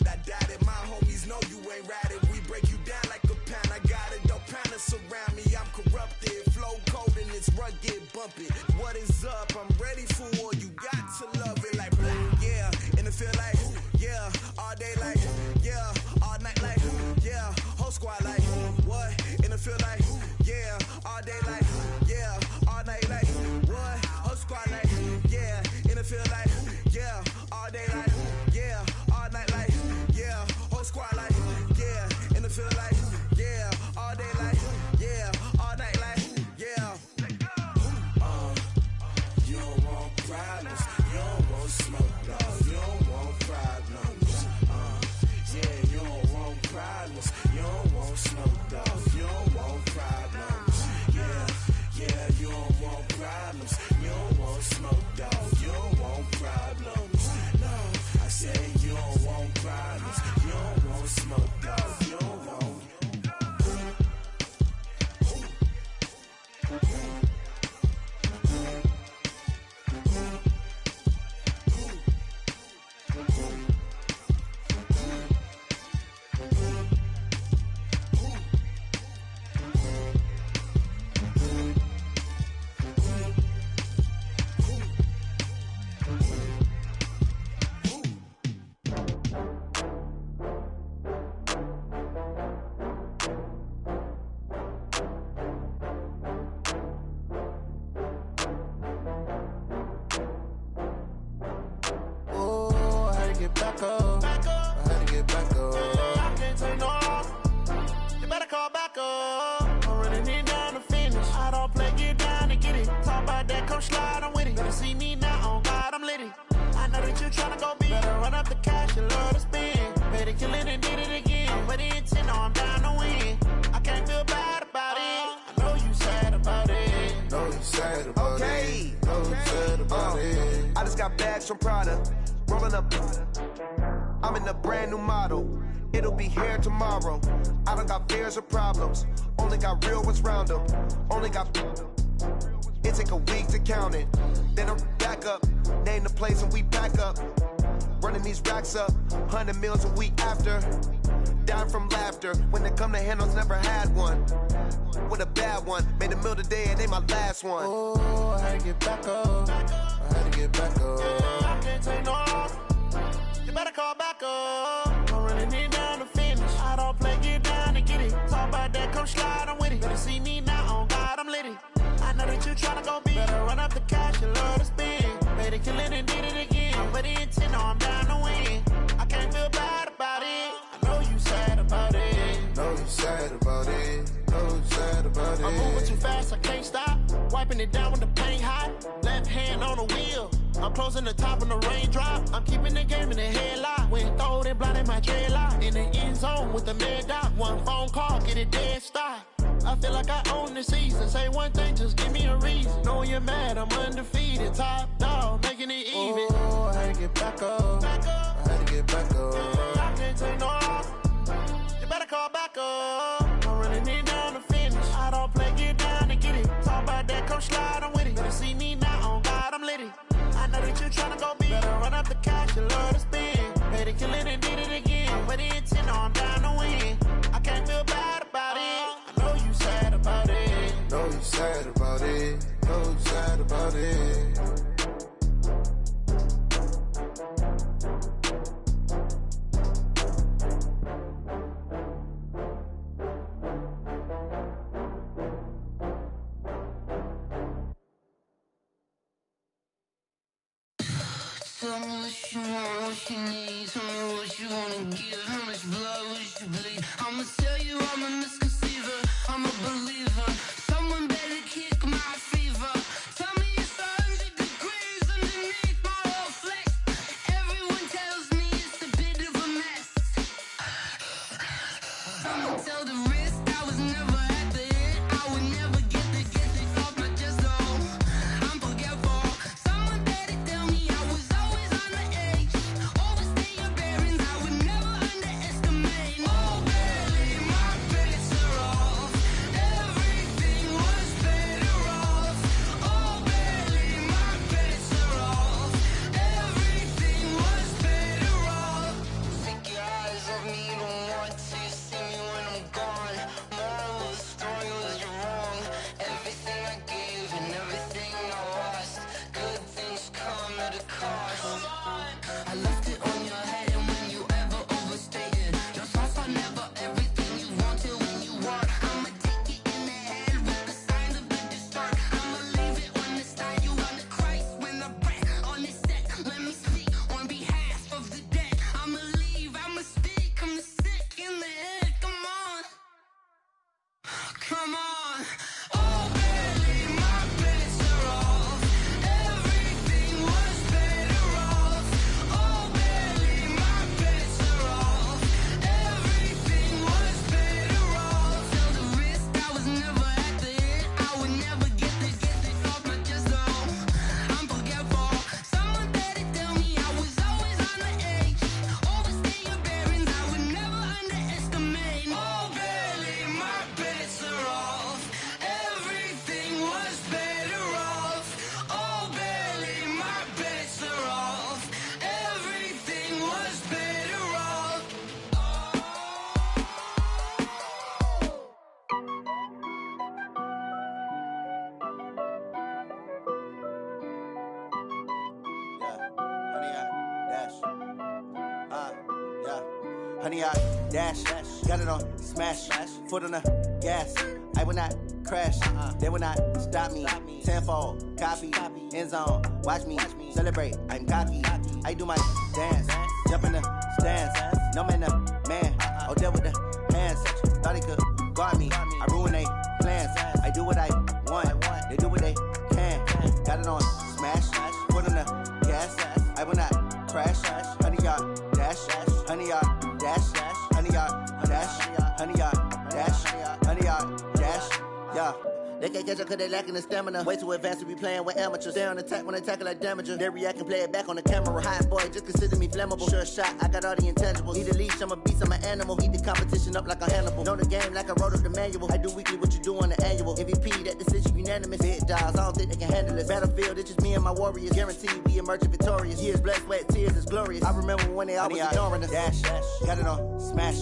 I doubt it. My homies know you ain't ride it. We break you down like a pound. I got it, don't pound it surround me. I'm corrupted, flow cold and it's rugged, bumpy. What is up? I'm ready for war. You got to love it like blah. Yeah, in the field like yeah, all day like yeah, all night like yeah, whole squad like what? In the field like yeah, all day like yeah, all night like what? Whole squad like yeah, in the field like yeah, all day like yeah, all night like yeah, whole squad like yeah, in the field like yeah, all day like yeah, all night like yeah. You don't want problems, you don't want smoke, dog. You don't want problems. Yeah, you don't want problems, you don't want smoke, dog. You don't want problems. Yeah, you don't want problems, you don't want smoke, dog. You don't want problems. No, I said you don't want problems, you don't want smoke, dog. You don't want. Back up. I had to get back up. I can't take no loss. You better call back up. I'm running it down to finish. I don't play, get down to get it. Talk about that, come slide, I'm with it. Better see me now, on God, I'm litty. I know that you tryna go big. Better run up the cash, you love to spend. Better kill it and did it again. I'm with the intent, no, I'm down to win. I can't feel bad about it. I know you sad about it. Know you sad about it. Know you sad about it. I just got bags from Prada. Rolling up, I'm in a brand new model. It'll be here tomorrow. I don't got fears or problems. Only got real ones round them. Only got. It take a week to count it. Then I'm back up. Name the place and we back up. Running these racks up. 100 meals a week after. Down from laughter. When they come to handles, never had one. with a bad one. Made a meal today and ain't my last one. Oh, I had to get back up. I had to get back up. I can't take no loss. You better call back up. I'm running it down to finish. I don't play, get down and get it. Talk about that, come slide, I'm with it. Better see me now, on God, I'm litty. I know that you tryna go big. Better run up the cash, you love to spend. Made it, kill it and did it again. But the intent, no, I'm down to win. I can't feel bad about it. I know you sad about it. Know you sad about it. Know you sad about it. I'm moving too fast, I can't stop. Wiping it down with the paint hot. Left hand on the wheel. I'm closing the top when the raindrop. I'm keeping the game in the headlock. When throwed and blinded my dreadlock. In the end zone with the mad dot. One phone call, get it dead stop. I feel like I own the season. Say one thing, just give me a reason. Knowing you're mad, I'm undefeated. Top dog, making it even. Oh, I had to get back up. I had to get back up. I can't take no loss. You better call back up. I'm running it down to finish. I don't play, get down and get it. Talk about that, come slide, I'm with it. Better see me now, on God, I'm litty. I know that you tryna go big. Better run up the cash, you love to spend. Made it, kill it and did it again. But the intent, no, I'm down to win. I can't feel bad about it. I know you sad about it. Know you sad about it. Know you sad about it. Tell me what you want, what you need. Tell me what you wanna give. How much blood would you bleed? I'ma tell you I'm a misconceiver. I'm a believer. Someone better kick my fever. Tell me it's 100 degrees underneath my whole flesh. Everyone tells me it's a bit of a mess. I'ma tell the risk I was never at the end. I would never get this off my chest though. I'm forgetful. Someone better tell me I was always on the edge. Overstay your bearings, I would never underestimate. Oh, barely, my bets are off. Everything was better off. Oh, barely, my bets are off. Everything was better off. Take your eyes off me, don't want to see me when I'm gone. Moral of the story was you're wrong. Everything I gave and everything I lost. Good things come at a cost. I left it on your head and when you ever overstated. Your thoughts are never everything you wanted when you want. I'ma take it in the head with the signs of the distort. I'ma leave it on the side. You on the Christ when I breath on this set. Let me speak on behalf of the dead. I'ma leave, I'ma speak. I'm the sick in the head. Come on. Come on. Oh, barely, my bets are off. Everything was better off. Oh, barely, my bets are off. Everything was better off. Till the risk, I was never at the end. I would never get this off my chest though. I'm forgetful. Someone better tell me I was always on the edge. Overstay your bearings, I would never underestimate. Oh, barely, my bets are off. Everything was better off. Oh, barely, my bets are off. Everything was better off. Honey, I dash, got it on smash, foot on the gas. I will not crash, they will not stop me. Tenfold, copy, end zone, watch me celebrate. I'm cocky, I do my dance, jump in the stands. No man, the man, oh, there with the hands. Thought he could guard me, I ruin they plans. I do what I want, they do what they can. Got it on smash, foot on the gas. I will not crash, honey, y'all dash, honey, y'all dash, honey, y'all dash, honey, y'all dash, honey, y'all dash, yeah. They can't catch up cause they lacking the stamina. Way too advanced to be playing with amateurs. Stay on attack when they tackle like damager. They react and play it back on the camera. Hot boy, just consider me flammable. Sure shot, I got all the intangibles. Need a leash, I'm a beast, I'm an animal. Heat the competition up like a Hannibal. Know the game like I wrote up the manual. I do weekly what you do on the annual. MVP, that decision unanimous. Big dogs, I don't think they can handle it. Battlefield, it's just me and my warriors. Guaranteed we emerging victorious. Years, blood, sweat, tears, it's glorious. I remember when they always ignoring us. Dash, got it on smash,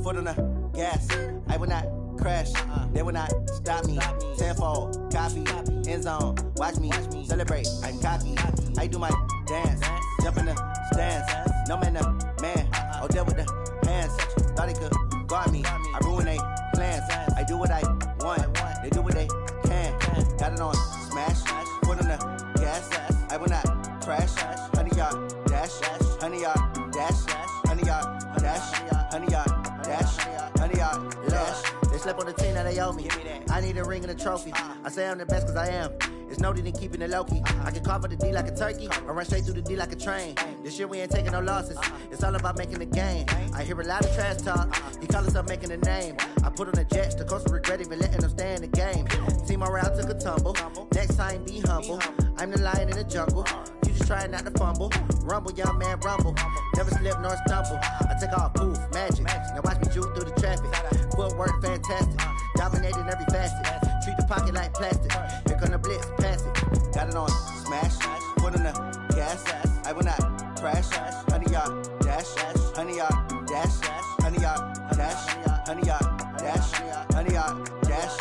foot on the gas. I will not crash. They will not stop me. Tenfold, copy, end zone. Watch me celebrate. I'm cocky. I do my dance. Jump in the stands. No man, man. Oh, there with the hands. Thought he could guard me. I ruin they plans. I do what I want. They do what they can. Got it on smash. Put on the gas. I will not crash. 100-yard dash. 100-yard dash. 100-yard dash. 100-yard dash. 100-yard dash. They slept on the team that they owe me. I need a ring and a trophy. I say I'm the best cause I am. It's noted in keeping it low-key. I can carve for the D like a turkey, or run straight through the D like a train. This year we ain't taking no losses. It's all about making the game. I hear a lot of trash talk. He call himself making a name. I put on the Jets. The coach will regret even letting them stay in the game. Team morale took a tumble. Next time be humble. I'm the lion in the jungle. You just trying not to fumble. Rumble, young man, rumble. Never slip nor stumble. I take off, poof, magic. Now watch me juke through the traffic. Footwork fantastic. Dominating every facet. Treat the pocket like plastic. Here come the blitz, pass it. Got it on smash. Put on the gas. I will not crash. 100-yard dash. 100-yard dash. 100-yard dash. 100-yard dash. 100-yard dash.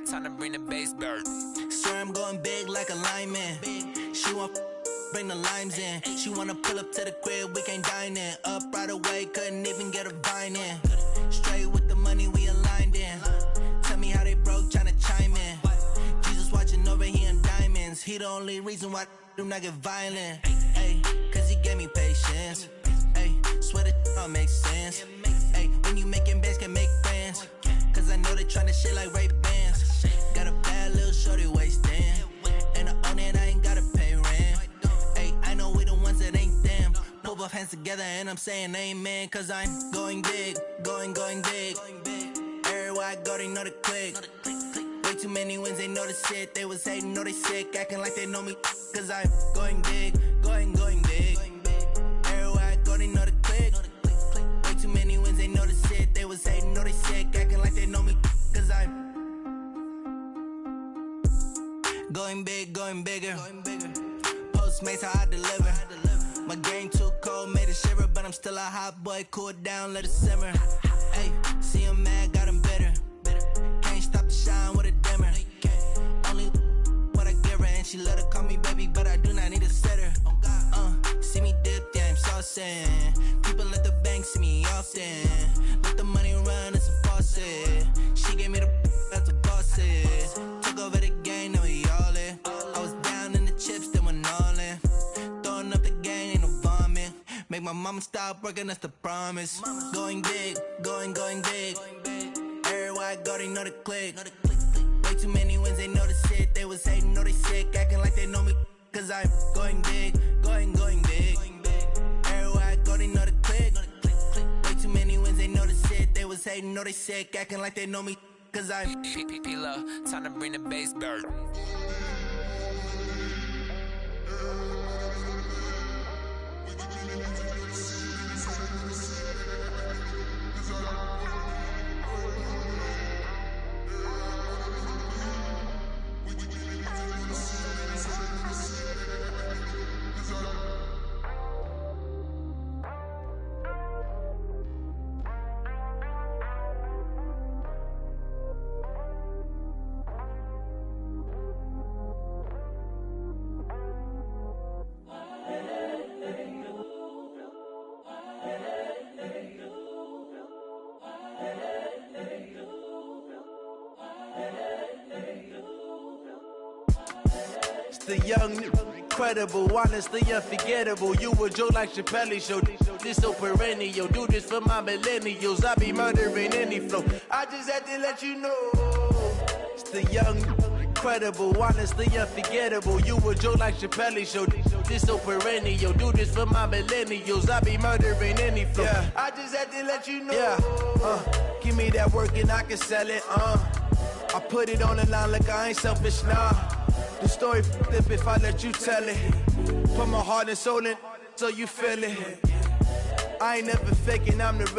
Time to bring the bass bird. Swear I'm going big like a lineman. She want bring the limes in. She wanna pull up to the crib, we can't dine in. Up right away, couldn't even get a vine in. Straight with the money, we aligned in. Tell me how they broke, tryna chime in. Jesus watching over, he in diamonds. He the only reason why I do not get violent. Ay, cause he gave me patience. Ay, swear that all makes sense. Ay, when you making bands, can make friends. Cause I know they tryna shit like Ray-Bans. Got a bad little shorty wasting. And I own it, I ain't gotta pay rent. Ay, I know we the ones that ain't them. Pull both hands together and I'm saying amen. Cause I'm going big, going big. Everywhere I go, they know the click. Way too many wins, they know the shit. They was hating, know they sick, acting like they know me. Cause I'm going big, going big. Everywhere I go, they know the click. Way too many wins, they know the shit. They was hating, know they sick, acting like they know me. Cause I'm going big, going bigger. Postmates, how I deliver. My game too cold, made it shiver. But I'm still a hot boy, cool it down, let it simmer. Hey, see him mad, got him bitter. Can't stop the shine with a dimmer. Only what I give her, and she let her call me baby, but I do not need a sitter. See me dip, yeah, I'm saucing. People at the bank see me often. Let the money run, it's a faucet. She gave me the that's a boss is. Took over the game, now we all in. I was down in the chips, then went all in. Throwing up the gang, ain't no vomit. Make my mama stop working, that's the promise. Going big, going big. Everywhere I go, they know the click. Way too many wins, they know the shit. They was hating, know they sick, acting like they know me. Cause I'm going big, going big. Everywhere I go, they know the click. Way too many wins, they know the shit. They was hating, know they sick, acting like they know me. Cause I'm P-Love, time to bring the bass bird. The young, incredible, honestly unforgettable. You a joke like Chappelle show. This so perennial. Do this for my millennials. I be murdering any flow. I just had to let you know. It's the young, incredible, honestly unforgettable. You a joke like Chappelle show. This so perennial. Do this for my millennials. I be murdering any flow. Yeah. I just had to let you know. Yeah. Give me that work and I can sell it. I put it on the line like I ain't selfish, nah. The story flip if I let you tell it. Put my heart and soul in so you feel it. I ain't never faking, I'm the